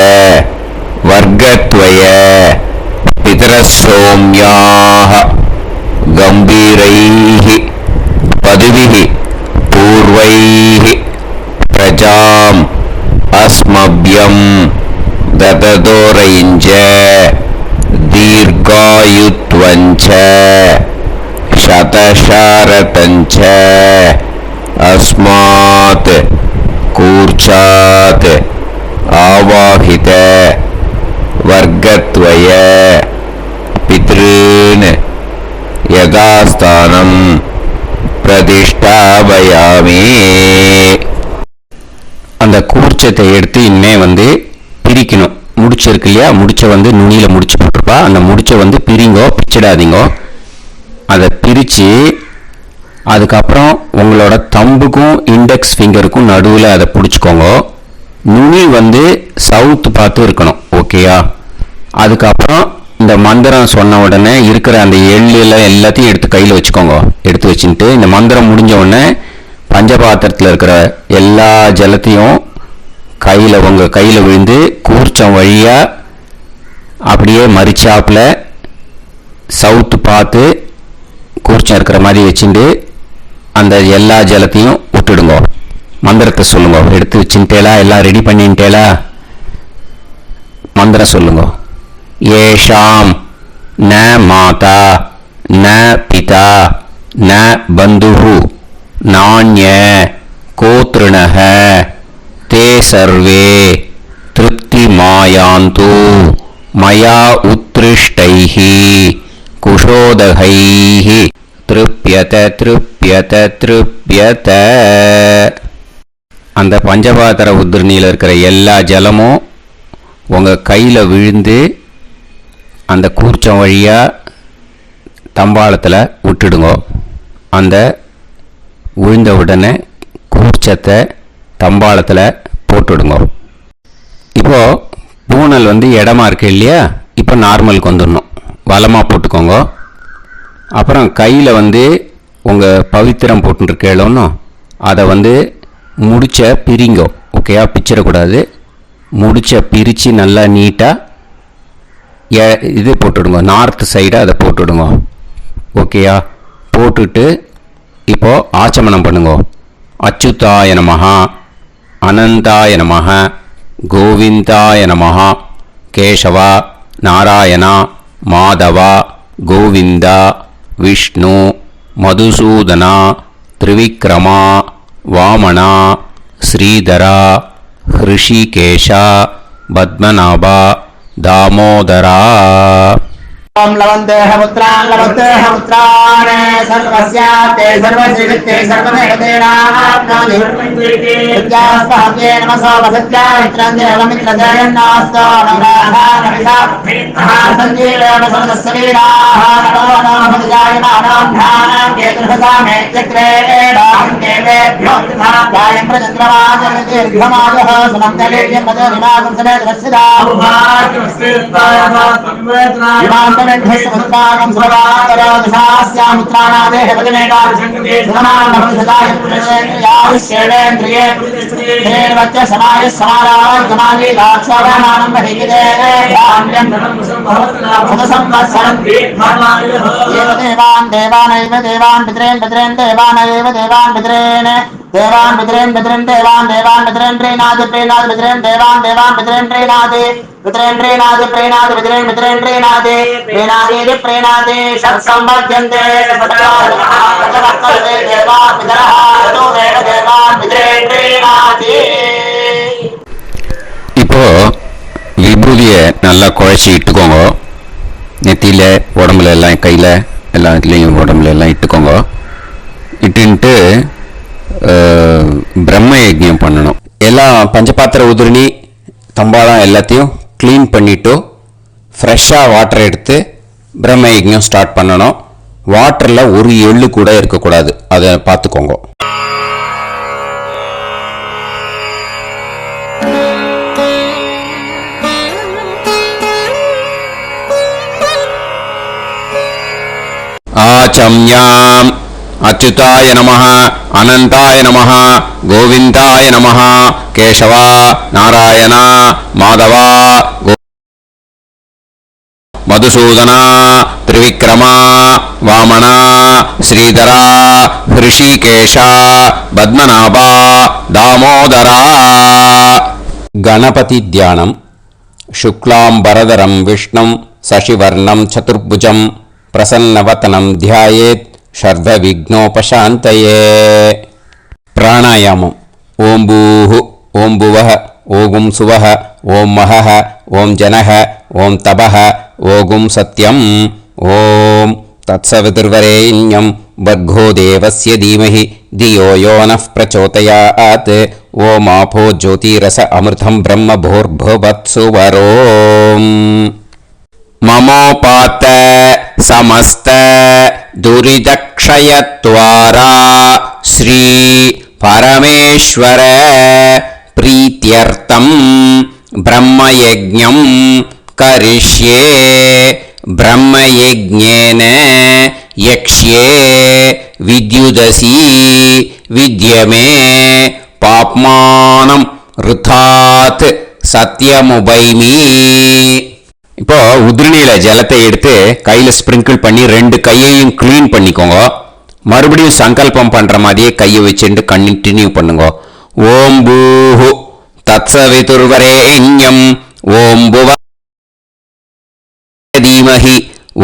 வர்க்கத்வய பிதரசோம்யாக கம்பீரைஹி பதுவிஹி பூர்வைஹி பிரஜாம் அஸ்மப்யம் தததோரைஞ்ச தீர்காயுத்வஞ்ச சதசாரதஞ்ச अस्मात् कूर्चात् आवाहित वर्गत्वय पितॄन् यदास्तानं प्रतिष्ठापयामि. அந்த கூர்ச்சத்தை எடுத்து இனிமே பிரிக்கணும். முடிச்சிருக்கு இல்லையா? முடிச்ச நுனியில் முடிச்சு போட்டிருப்பா. அந்த முடிச்ச பிரிங்கோ, பிச்சிடாதீங்கோ. அதை பிரித்து அதுக்கப்புறம் உங்களோட தம்புக்கும் இண்டெக்ஸ் ஃபிங்கருக்கும் நடுவில் அதை பிடிச்சிக்கோங்க. நுனி சவுத் பார்த்து இருக்கணும். ஓகேயா? அதுக்கப்புறம் இந்த மந்திரம் சொன்ன உடனே இருக்கிற அந்த எள்ளில் எல்லாத்தையும் எடுத்து கையில் வச்சுக்கோங்க. எடுத்து வச்சுட்டு இந்த மந்திரம் முடிஞ்ச உடனே பஞ்சபாத்திரத்தில் இருக்கிற எல்லா ஜலத்தையும் உங்கள் கையில் விழுந்து கூர்ச்சம் வழியாக அப்படியே மறிச்சாப்பில் சவுத்து பார்த்து கூர்ச்சம் இருக்கிற மாதிரி வச்சுட்டு அந்த எல்லா ஜலத்தையும் விட்டுடுங்க. மந்திரத்தை சொல்லுங்க. எடுத்து வச்சுட்டேலா? எல்லாம் ரெடி பண்ணிட்டேலா? மந்திரம் சொல்லுங்க. ஏஷாம் ந மாதா ந பிதா ந பந்துஹு நாண்ய கோத்ருணஹ தே சர்வே திருப்தி மாயாந்து மயா உத்ருஷ்டைஹி குஷோதகைஹி திருப்யத திருப்யத திருப்யத. அந்த பஞ்சபாத்திர உத்ரணியில் இருக்கிற எல்லா ஜலமும் உங்கள் கையில் விழுந்து அந்த கூர்ச்சம் வழியாக தம்பாளத்தில் விட்டுடுங்க. அந்த விழுந்த உடனே கூர்ச்சத்தை தம்பாளத்தில் போட்டுடுங்க. இப்போது பூனல் இடமா இருக்கு இல்லையா? இப்போ நார்மலுக்கு வந்துடணும். வலமாக போட்டுக்கோங்க. அப்புறம் கையில் உங்கள் பவித்திரம் போட்டுருக்கேளோன்னு அதை முடிச்ச பிரிங்கோ. ஓகேயா? பிச்சிடக்கூடாது. முடிச்ச பிரித்து நல்லா நீட்டாக இது போட்டுடுங்க. நார்த் சைடு அதை போட்டுடுங்க. ஓகேயா? போட்டுட்டு இப்போது ஆச்சமனம் பண்ணுங்க. அச்சுதாய நமஹ அனந்தாய நமஹ கோவிந்தாய நமஹ கேசவா நாராயணா மாதவா கோவிந்தா விஷ்ணு மதுசூதனா திரிவிக்ரமா வாமனா ஸ்ரீதரா ஹிருஷிகேஷா பத்மநாபா தாமோதரா. ओम लवन्तेह पुत्रान् लवन्तेह पुत्रान् सर्वस्याते सर्वश्रीते सर्वमेवतेनाप्नोति विद्यास्पहते नमसो वसत्यामित्रं देवमित्रजयन्नास्तो नमराधारमिषा सञ्जीवेन समदस्सरीराः नमो नमः जायमानां ध्यानां केतुर्भसामे चक्रे देवेभ्यो गायं प्रचन्द्रमाजदीर्घमाजः सुमङ्गलेयं पदनिमागं समेतवस्सिदा विमानमेघस्वस्तागं सर्वाकरादशास्यामुत्राणादेह वदनेकार्षङ्गे समानभवसदाय पुरुषेन्द्रिये धेर्वच्च समाय समाराय कमाली दाक्षाणानं बहिगे धान्यं सदसंवत्सरं देवान् देवानैव देवान् पितॄन् पितॄन् देवानैव देवान् पितॄन् देवान् पितॄन् पितॄन् देवान् देवान् पितॄन् प्रीणाति प्रीणाति पितॄन् देवान् देवान् पितॄन् प्रीणाति पितॄन् प्रीणाति प्रीणाति पितॄन् पितॄन् प्रीणाति प्रीणाति प्रीणाति षट्संबध्यन्ते सततवर्तते देवान् पितरः ततो देव देवान् पितॄन् प्रीणाति. இப்போ விபூதியை நல்லா குழைச்சி இட்டுக்கோங்க. நெத்தியில் உடம்புல எல்லாம் கையில் எல்லா இதுலேயும் உடம்புல எல்லாம் இட்டுக்கோங்க. இட்டுன்ட்டு பிரம்ம யஜ்ஞம் பண்ணணும். எல்லாம் பஞ்சபாத்திர உதிரணி தம்பாளம் எல்லாத்தையும் க்ளீன் பண்ணிவிட்டு ஃப்ரெஷ்ஷாக வாட்டர் எடுத்து பிரம்ம யஜ்ஞம் ஸ்டார்ட் பண்ணணும். வாட்டரில் ஒரு எள்ளு கூட இருக்கக்கூடாது. அதை பார்த்துக்கோங்க. ஆச்சம்யாம் அச்சுதாய நமஹ அனந்தாய நமஹ கோவிந்தாய நமஹ கேசவா நாராயணா மாதவா மதுசூதனா திரிவிக்ரமா வாமனா ஸ்ரீதரா ஹிருஷிகேஷா பத்மநாபா தாமோதரா. கணபதி தியானம். சுக்லாம்பரதரம் விஷ்ணும் சசிவர்ணம் சதுர்புஜம் பிரசன்னவதனம் தியாயேத் ஷர்த விக்னோபசாந்தயே. பிராணாயாமம். ஓம் பூஹு ஓம் புவஹ ஓகும் சுவஹ ஓம் மஹஹ ஓம் ஜனஹ ஓம் தபஹ ஓகும் சத்யம். ஓம் தத்சவிதுர்வரேண்யம் வர்கோ தேவஸ்ய தீமஹி தியோ யோ நः பிரச்சோதயாத். ஓம் ஆபோ ஜோதிரஸ அமிர்தம் பிரம்ம பூர்புவத்சுவரோம். மமோபாத்த समस्त दुरितक्षयत्वारा श्री परमेश्वर प्रीत्यर्थं ब्रह्मयज्ञं करिष्ये. ब्रह्मयज्ञेन यक्ष्ये विद्युदसी विद्यमे पाप्मानं ऋथात् सत्यमुपैमि. இப்போ உதிரணியில ஜலத்தை எடுத்து கையில ஸ்ப்ரிங்கிள் பண்ணி 2 கையையும் க்ளீன் பண்ணிக்கோங்க. மறுபடியும் சங்கல்பம் பண்ற மாதிரியே கையை வச்சுட்டு கண்டினியூ பண்ணுங்க. ஓம் பூஹு தத்சவிதுர்வரேண்யம் ஓம் புவ தீமஹி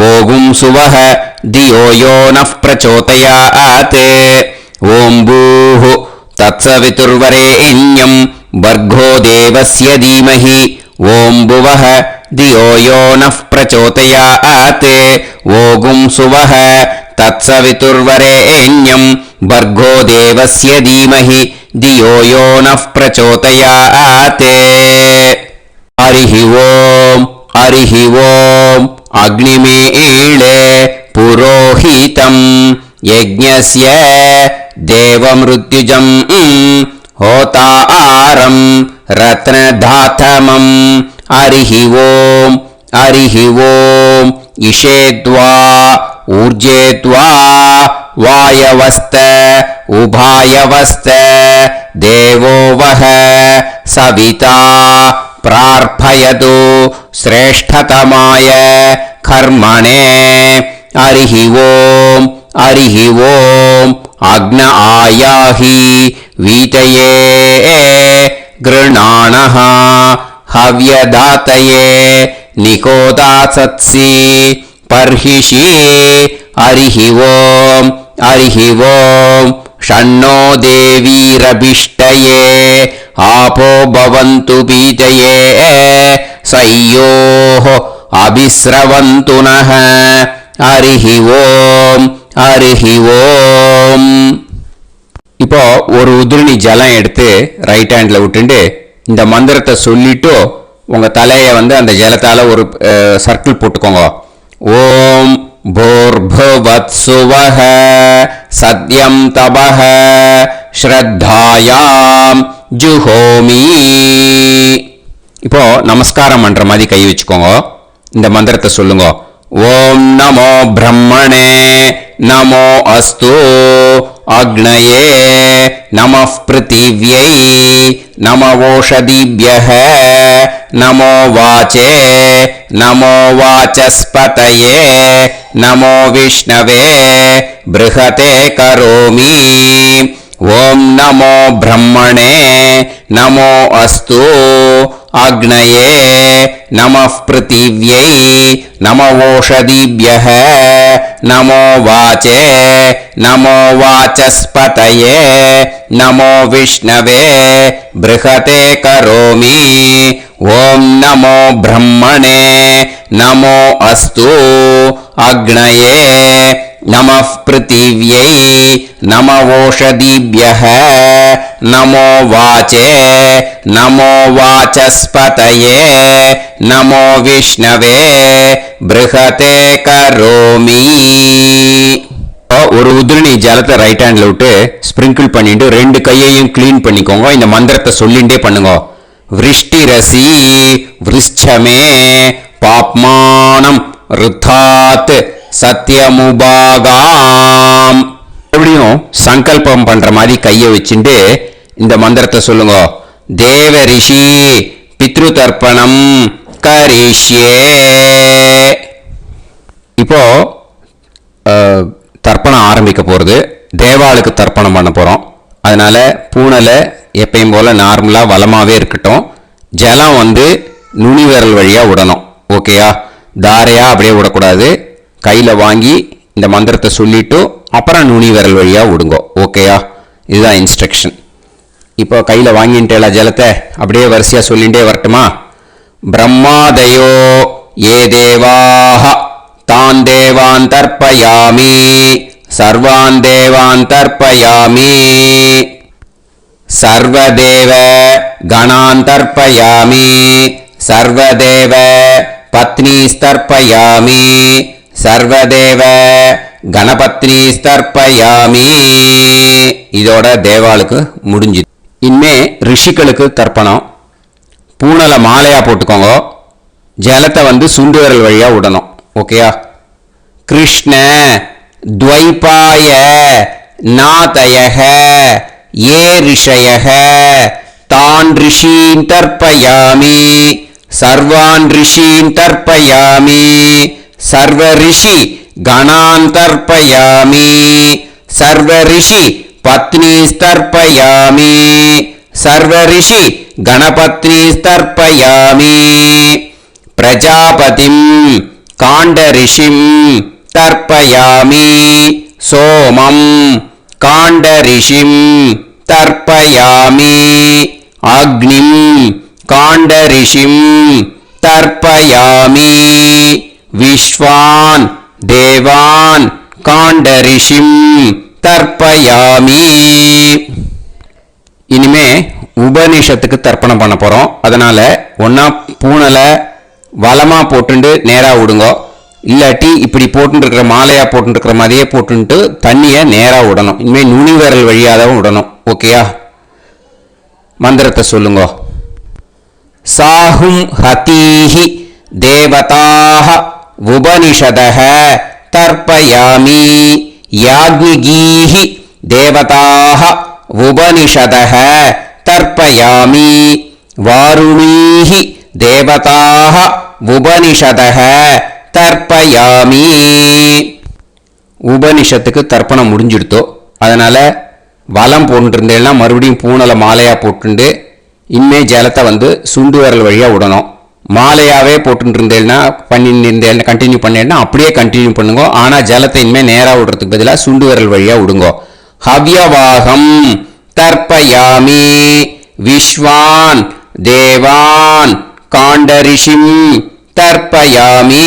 ஓகும் சுவஹ தியோ யோ நஃப் பிரச்சோதயாத். ஓம் பூஹு தத்சவிதுர்வரேண்யம் பர்கோ தேவஸ்ய தீமஹி ஓம் புவஹ தியோ யோ நஃப் பிரச்சோதயாத். ஓகும் சுவஹ தத்சவிதுர்வரேண்யம் பர்கோ தேவஸ்ய தீமஹி தியோ யோ நஃப் பிரச்சோதயாத். ஹரிஹி ஓம் ஹரிஹி ஓம் அக்னிமீளே புரோஹிதம் யஜ்ஞஸ்ய தேவமிருத்யுஜம் ஹோதாரம் ரத்னதாதமம். ஹரிஹி ஓம் ஹரிஹி ஓம் இஷேத்வா ஊர்ஜேத்வா வாயவஸ்த உபாயவஸ்த தேவோ வஹ சவிதா பிரார்ப்பயது ஸ்ரேஷ்டதமாய கர்மணே. ஹரிஹி ஓம் ஹரிஹி ஓம் அக்ன ஆயாஹி வீதயே கிருணாணஹ ஹவ்யதாத்தயே நிகோதாசத்சி பர்ஹிஷி. ஹரிஹி ஓம் ஹரிஹி ஓம் ஷண்ணோ தேவீரபிஷ்டயே ஆபோ பவந்து பீதயே சய்யோஹ அபிஸ்ரவந்து நஹ. ஹரிஹி ஓம் ஹரிஹி ஓம். இப்போ ஒரு உதிரணி ஜலம் எடுத்து ரைட் ஹேண்ட்ல விட்டுண்டு இந்த மந்திரத்தை சொல்லிட்டு உங்க தலையை அந்த ஜலத்தால ஒரு சர்க்கிள் போட்டுக்கோங்க. ஓம் பூர்புவத் சுவஹ சத்யம் தபஹ ஸ்ரத்தாயாம் ஜுஹோமி. இப்போ நமஸ்காரம் பண்ற மாதிரி கை வச்சுக்கோங்க. இந்த மந்திரத்தை சொல்லுங்க. ஓம் நமோ பிரம்மணே நமோ அஸ்து அக்னயே நமः பிருத்திவ்யை நமவோஷதிभ्यः நமோ வாச்சே நமோ வாசஸ்பதயே நமோ விஷ்ணவே ப்ருஹதே கரோமி. ஓம் நமோ பிரம்மணே நமோ அஸ்து அக்னயே நமः பிருத்திவ்யை நமவோஷதிभ्यः நமோ வாச்சே நமோ வாசஸ்பதயே நமோ விஷ்ணவே ப்ருஹதே கரோமி. ஓம் நமோ பிரம்மணே நமோ அஸ்து அக்னயே நமः பிருத்திவ்யை நமவோஷதிभ्यः நமோ வாச்சே நமோ வாசஸ்பதயே நமோ விஷ்ணவே ப்ருஹதே கரோமி. ஒரு உதிரணி ஜலத்தை ரைட் ஹேண்ட்ல விட்டு ஸ்ப்ரிங்கிள் பண்ணிட்டு 2 கையையும் க்ளீன் பண்ணிக்கோங்க. இந்த மந்திரத்தை சொல்லிண்டே பண்ணுங்க. விருஷ்டிரசி விருஷ்சமே பாப்மானம் ருத்தாத் சத்யமுபாகாம். மறுபடியும் சங்கல்பம் பண்ற மாதிரி கையை வச்சுட்டு இந்த மந்திரத்தை சொல்லுங்க. தேவ ரிஷி பித்ரு தர்ப்பணம் கரிஷ்யே. இப்போ தர்ப்பணம் ஆரம்பிக்க போறது. தேவாளுக்கு தர்ப்பணம் பண்ண போறோம். அதனால பூனலை எப்பயும் போல நார்மலா வலமாவே இருக்கட்டும். ஜலம் நுனி விரல் வழியா விடணும். ஓகேயா? தாரையா அப்படியே விடக்கூடாது. கையில வாங்கி இந்த மந்திரத்தை சொல்லிட்டு அப்புறம் நுனி விரல் வழியா விடுங்க. ஓகேயா? இதுதான் இன்ஸ்ட்ரக்ஷன். இப்போ கையில வாங்கிட்டேல ஜலத்தை அப்படியே வரிசையா சொல்லிட்டே வரட்டுமா? பிரம்மாதயோ ஏ தேவாஹ தான் தேவான் தர்ப்பயாமி சர்வான் தேவான் தர்ப்பயாமி சர்வதேவ கணான் தர்ப்பயாமி சர்வதேவ பத்னீஸ்தர்ப்பயாமி சர்வதேவ கணபத்னீஸ்தர்ப்பயாமி. இதோட தேவாளுக்கு முடிஞ்சு. இனிமே ரிஷிகளுக்கு தர்ப்பணம். பூனலை மாலையா போட்டுக்கோங்க. ஜலத்தை சுண்டு விரல் வழியா விடணும். ஓகேயா? கிருஷ்ண துவைபாய நாதயஹ ஏ ரிஷயஹ தான் ரிஷீன் தர்ப்பயாமி सर्वान् ऋषीन् तर्पयामि सर्व ऋषि गणान् तर्पयामि सर्व ऋषि पत्नीस्तर्पयामि सर्व ऋषि गणपत्नीस्तर्पयामि प्रजापतिं काण्डऋषिं तर्पयामि सोमं काण्डऋषिं तर्पयामि अग्निं काण्डऋषिं तर्पयामि विश्वान् देवान् काण्डऋषिं तर्पयामि இனிமே உபநிஷத்துக்கு தர்ப்பணம் பண்ண போறோம். அதனால ஒன்னா பூனலை வலமா போட்டுண்டு நேரா விடுங்க, இல்லாட்டி இப்படி போட்டு இருக்கிற மாலையா போட்டு இருக்கிற மாதிரியே போட்டுட்டு தண்ணியை நேரா விடணும். இனிமே நுனி விரல் வழியாதான் விடணும். ஓகேயா? மந்திரத்தை சொல்லுங்க. சாஹும் ஹதீஹி தேவதாஹ உபனிஷதஹ தர்ப்பயாமி யாக்ஞிகீஹி தேவதாஹ உபனிஷதஹ தர்ப்பயாமி வாருணீஹி தேவதாஹ உபனிஷதஹ தர்ப்பயாமி. உபனிஷத்துக்கு தர்ப்பணம் முடிஞ்சிடுத்தோ, அதனால வலம் போட்டுருந்தேன்னா மறுபடியும் பூனலை மாலையா போட்டுண்டு இனிமே ஜலத்தை சுண்டு விரல் வழியா விடணும். மாலையாவே போட்டு இருந்தேன்னா பண்ணிருந்தேன் கண்டினியூ பண்ணேன்னா அப்படியே கண்டினியூ பண்ணுங்க. ஆனா ஜலத்தை இனிமே நேரா விடுறதுக்கு பதிலாக சுண்டு விரல் வழியா விடுங்க. ஹவ்யவாகம் தர்ப்பயாமி விஸ்வான் தேவான் காண்டரிஷிம் தர்ப்பயாமி.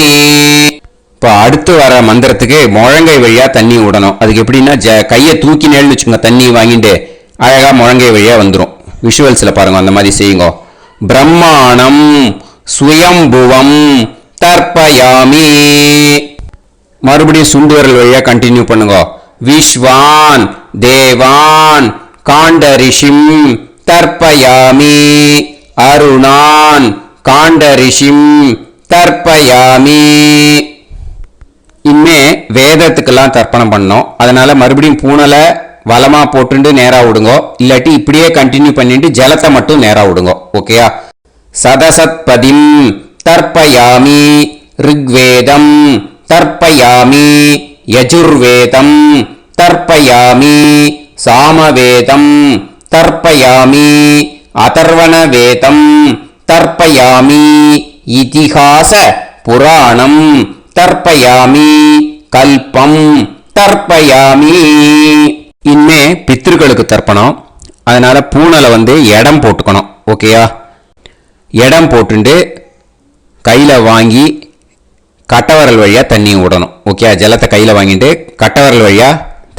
இப்போ அடுத்து வர மந்திரத்துக்கு முழங்கை வழியா தண்ணி விடணும். அதுக்கு எப்படின்னா கையை தூக்கினேன்னு வச்சுக்கோங்க, தண்ணி வாங்கிட்டு அழகா முழங்கை வழியா வந்துடும். விஷுவல்ஸ்ல பாருங்க, அந்த மாதிரி செய்யுங்க. பிரம்மாணம் சுயம்புவம் தர்ப்பயாமி. மறுபடியும் சுண்டு விரல் வழியா கண்டினியூ பண்ணுங்க. விஸ்வான் தேவான் காண்டரிஷிம் தர்ப்பயாமி அருணான் காண்டரிஷிம் தர்ப்பயாமி. இனிமே வேதத்துக்கெல்லாம் தர்ப்பணம் பண்ணோம். அதனால மறுபடியும் பூனலை வலமா போட்டுண்டு நேரா விடுங்க, இல்லாட்டி இப்படியே கண்டினியூ பண்ணிட்டு ஜலத்தை மட்டும் நேரா விடுங்க. ஓகேயா? சதசத்பதிம் தர்ப்பயாமி ரிக்வேதம் தர்ப்பயாமி யஜுர்வேதம் தர்ப்பயாமி சாமவேதம் தர்ப்பயாமி அதர்வணவேதம் தர்ப்பயாமி இதிஹாச புராணம் தர்ப்பயாமி கல்பம் தர்ப்பயாமி. இனிமே பித்ருக்களுக்கு தர்ப்பணம். அதனால பூனலை இடம் போட்டுக்கணும். ஓகேயா? இடம் போட்டுண்டு கையில வாங்கி கட்டவரல் வழியா தண்ணியை விடணும். ஓகே? ஜலத்தை கையில வாங்கிட்டு கட்டவரல் வழியா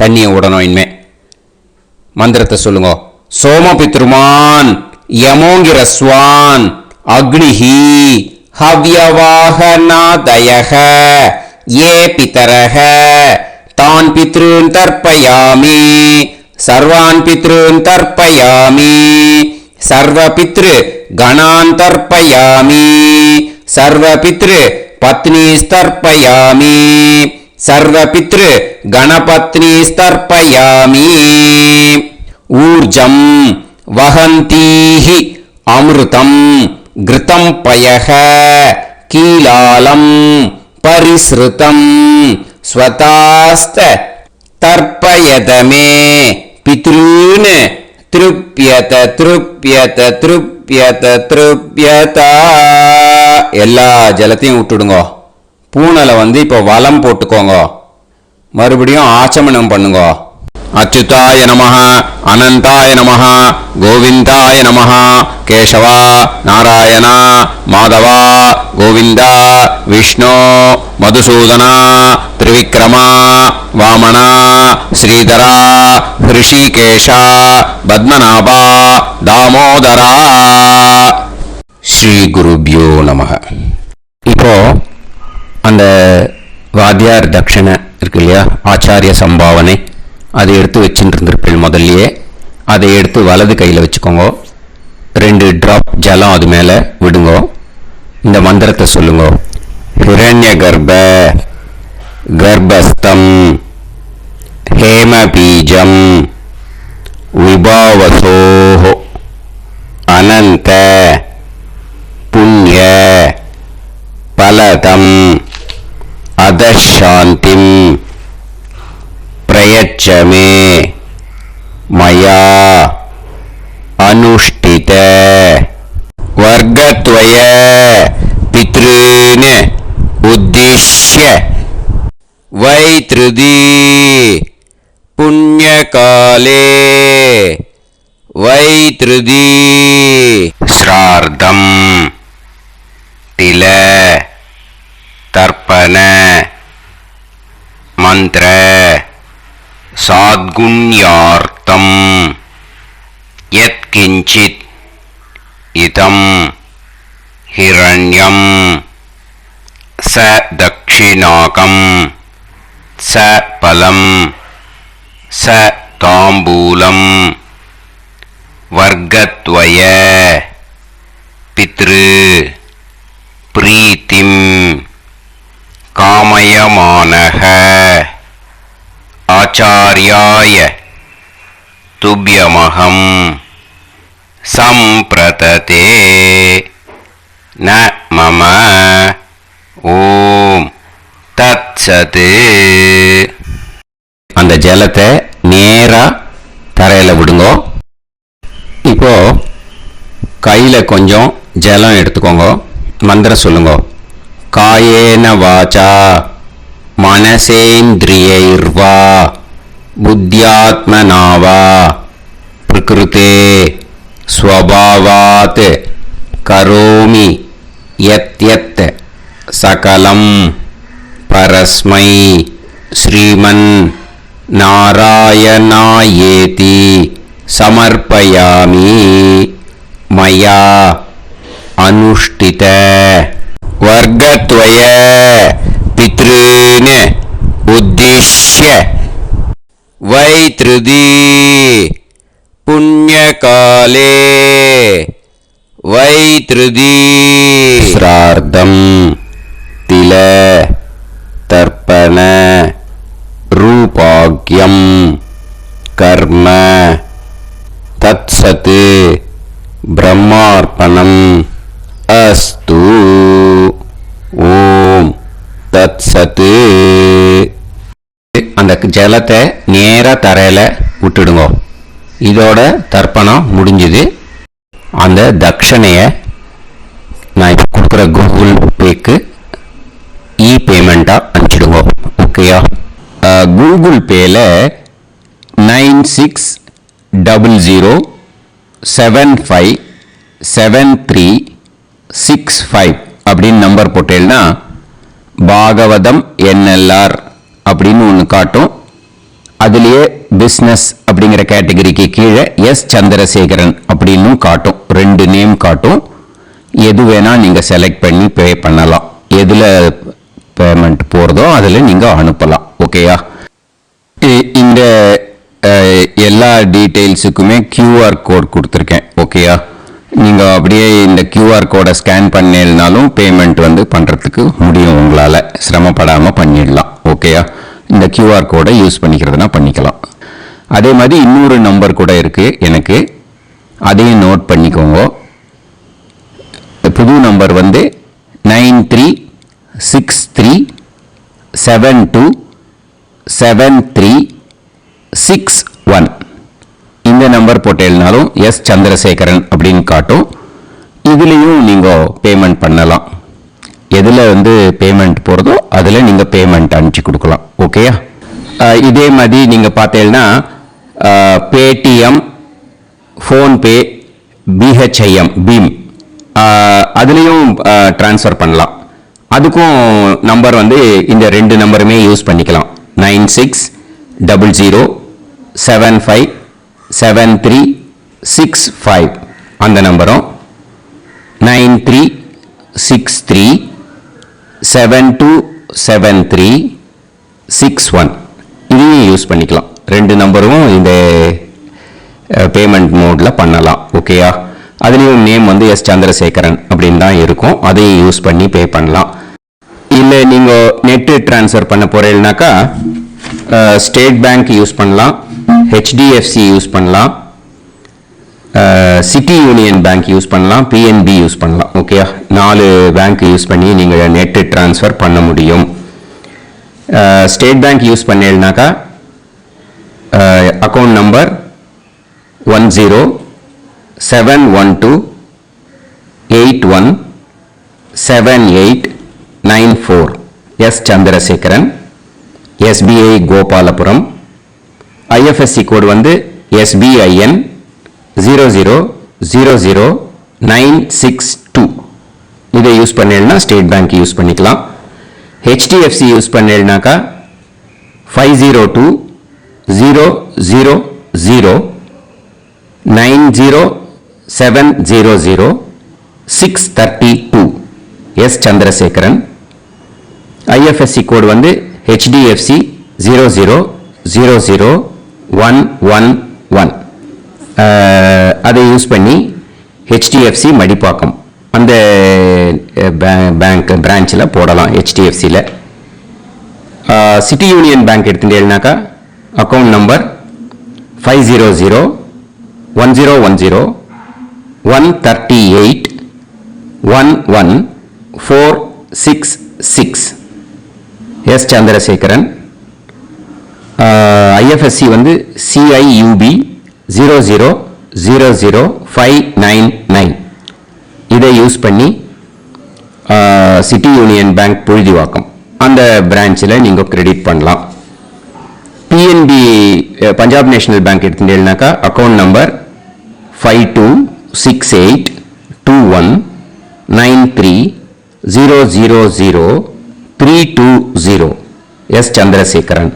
தண்ணியை விடணும். இனிமே மந்திரத்தை சொல்லுங்க. சோமபித்ருமான் யமோங்கிரஸ்வான் அக்னிஹி ஹவ்யவாஹநாதயஹ ஏ பிதரஹ தான் பித்ருன் தர்ப்பயாமி சர்வான் பித்ருன் தர்ப்பயாமி சர்வ பித்ரு கணான் தர்ப்பயாமி சர்வ பித்ரு பத்னிஸ்தர்ப்பயாமி சர்வ பித்ரு கணபத்னிஸ்தர்ப்பயாமி. ஊர்ஜம் வஹந்தீஹி அமிர்தம் கிருதம் பயஹ கீலாலம் பரிஸ்ருதம் ஸ்வதாஸ்த தர்ப்பயதமே பித்ருன் திருப்யத திருப்யத திருப்யத திருப்யதா. எல்லா ஜலத்தையும் விட்டுடுங்க. பூனலை இப்போ வலம் போட்டுக்கோங்க. மறுபடியும் ஆச்சமனம் பண்ணுங்க. அச்சுதாய நமஹ அனந்தாய நமஹ கோவிந்தாய நமஹ கேசவா நாராயண மாதவா கோவிந்தா விஷ்ணு மதுசூதனா திரிவிக்ரமா வாமனா ஸ்ரீதரா ஹிருஷிகேஷா பத்மநாபா தாமோதரா. ஸ்ரீ குருப்யோ நமஹ. இப்போ அந்த வாத்தியார் தட்சணை இருக்கு இல்லையா, ஆச்சாரிய சம்பாவனை, அதை எடுத்து வச்சுட்டு இருந்திருப்பேன் முதல்லையே. அதை எடுத்து வலது கையில் வச்சுக்கோங்க. 2 டிராப் ஜலம் அது மேலே விடுங்க. இந்த மந்திரத்தை சொல்லுங்க. ஹிரண்ய கர்ப்ப கர்ப்பஸ்தம் ஹேமபீஜம் விபாவசோ அனந்த புண்ணிய फलदम् अदशान्तिं प्रयच्छ मे मया अनुष्ठित वर्गद्वय पितॄन् उद्दिश्य वैतृदी पुण्यकाले वैतृदी श्रार्धम् तिल तर्पण मंत्र साद्गुण्यार्थम् यत्किंचित् इदं हिरण्यं स दक्षिणाकं स फलं स ताम्बूलं वर्गद्वय पितृ प्रीतिं कामयमानः आचार्याय तुभ्यमहं संप्रतते न मम ஓம் தத்சத். அந்த ஜலத்தை நேரா தரையில விடுங்க. இப்போ கையில கொஞ்சம் ஜலம் எடுத்துக்கோங்க. மந்திரம் சொல்லுங்க. காயேன வாச்சா மனசேந்திரியைர்வா புத்தியாத்மனாவா பிரகிருதே ஸ்வபாவாத் கரோமி யத் யத் சகலம் பரஸ்மை ஸ்ரீமன் நாராயணாயேதி சமர்ப்பயாமி மயா அனுஷ்டித வர்கத்வய பித்ருன் உத்திஷ்ய வைத்ருதி புண்ணியகாலே வைத்ருதி ஸ்ரார்த்தம் தில தர்ப்பண ரூபாக்யம் கர்ம தத்சத் பிரம்மார்ப்பணம் அஸ்து. ஓம் தத்சத். அந்த ஜலத்தை நேரா தரையில விட்டுடுங்க. இதோட தர்ப்பணம் முடிஞ்சது. அந்த தட்சணையை நான் இப்போ கொடுக்குற கூகுள் பேக்கு இ பேமெண்ட்டாக அனுப்பிச்சிடுங்க. ஓகேயா? கூகுள் பேல 9600757365 அப்படின்னு நம்பர் போட்டேன்னா பாகவதம் NLR அப்படின்னு ஒன்று காட்டும். அதுலேயே பிஸ்னஸ் அப்படிங்கிற கேட்டகரிக்கு கீழே எஸ் சந்திரசேகரன் அப்படின்னு காட்டும். 2 நேம் காட்டும். எது வேணால் நீங்கள் செலக்ட் பண்ணி பே பண்ணலாம். எதில் பேமெண்ட் போகிறதோ அதில் நீங்கள் அனுப்பலாம். ஓகேயா? இந்த எல்லா டீட்டெயில்ஸுக்குமே QR கோட் கொடுத்துருக்கேன். ஓகேயா? நீங்கள் அப்படியே இந்த QR கோடை ஸ்கேன் பண்ணேன்னாலும் பேமெண்ட் பண்ணுறதுக்கு முடியும். உங்களால் சிரமப்படாமல் பண்ணிடலாம். ஓகேயா? இந்த QR கோடை யூஸ் பண்ணிக்கிறதுனா பண்ணிக்கலாம். அதே மாதிரி இன்னொரு நம்பர் கூட இருக்குது எனக்கு. அதையும் நோட் பண்ணிக்கோங்க. புது நம்பர் 9363727361. இந்த நம்பர் போட்டேன்னாலும் எஸ் சந்திரசேகரன் அப்படின்னு காட்டும். இதுலேயும் நீங்கள் பேமெண்ட் பண்ணலாம். எதில் பேமெண்ட் போகிறதோ அதில் நீங்கள் பேமெண்ட் அனுப்பிச்சி கொடுக்கலாம். ஓகேயா? இதே மாதிரி நீங்கள் பார்த்தீங்கன்னா பேடிஎம், ஃபோன்பே, பிஹெச்ஐஎம், பீம் அதுலேயும் ட்ரான்ஸ்ஃபர் பண்ணலாம். அதுக்கும் நம்பர் இந்த 2 நம்பருமே யூஸ் பண்ணிக்கலாம். 9600757365 அந்த நம்பரும் 9363727361 இதையும் யூஸ் பண்ணிக்கலாம். 2 நம்பரும் இந்த பேமெண்ட் மோடில் பண்ணலாம். ஓகேயா? அதுலேயும் நேம் எஸ் சந்திரசேகரன் அப்படின்னு தான் இருக்கும். அதையும் யூஸ் பண்ணி பே பண்ணலாம். இல்லை நீங்கள் நெட்டு ட்ரான்ஸ்ஃபர் பண்ண போகிறீங்கனாக்கா ஸ்டேட் பேங்க் யூஸ் பண்ணலாம், HDFC யூஸ் பண்ணலாம், சிட்டி யூனியன் பேங்க் யூஸ் பண்ணலாம், பிஎன்பி யூஸ் பண்ணலாம். ஓகே, 4 பேங்க் யூஸ் பண்ணி நீங்கள் நெட் ட்ரான்ஸ்ஃபர் பண்ண முடியும். ஸ்டேட் பேங்க் யூஸ் பண்ணேன்னாக்கா account number 1071281789 S Chandrasekaran, SBI Gopalapuram. IFSC code வந்து SBIN 0000962. இதை யூஸ் பண்ணேன்னா ஸ்டேட் பேங்க் யூஸ் பண்ணிக்கலாம். HDFC யூஸ் பண்ணேன்னாக்கா 5020090700 எஸ் சந்திரசேகரன். ஐஎஃப்எஸ்சி கோடு வந்து HDFC 0000111. அதை யூஸ் பண்ணி HDFC மடிப்பாக்கம் அந்த பேங்க் பிரான்ச்சில் போடலாம். HDFCயில் சிட்டி யூனியன் பேங்க் எடுத்துட்டேன்னாக்கா account number 5001010381146 S Chandrasekaran. IFSC வந்து CIUB 0000599. இதை யூஸ் பண்ணி சிட்டி யூனியன் பேங்க் புழுதிவாக்கம் அந்த பிரான்ச்சில் நீங்கள் கிரெடிட் பண்ணலாம். பிஎன்பி பஞ்சாப் நேஷனல் பேங்க் எடுத்துட்டேன்னாக்கா account number 52682193000320 S Chandrasekaran.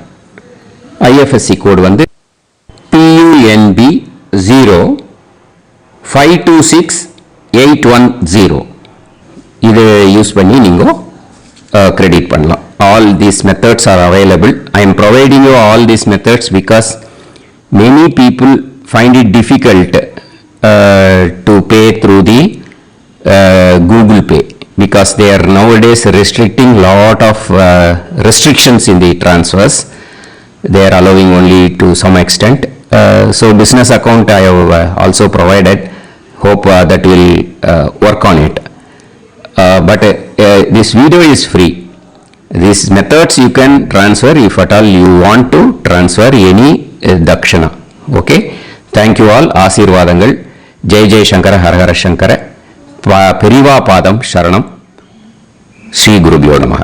IFSC code வந்து PUNB 0526810. இதை யூஸ் பண்ணி நீங்கள் கிரெடிட் பண்ணலாம். All these methods are available. I am providing you all these methods because many people find it difficult to pay through the Google Pay because they are nowadays restricting lot of restrictions in the transfers. They are allowing only to some extent. So business account I have also provided. Hope that will work on it. But this video is free. These methods you can transfer if at all you want to transfer any dakshana. Okay. Thank you all. ஆசீர்வாதங்கள். ஜெய் ஜெய் சங்கர ஹர ஹர சங்கர. பெரிவா பாதம் சரணம். ஸ்ரீ குருபியோ நமஹ.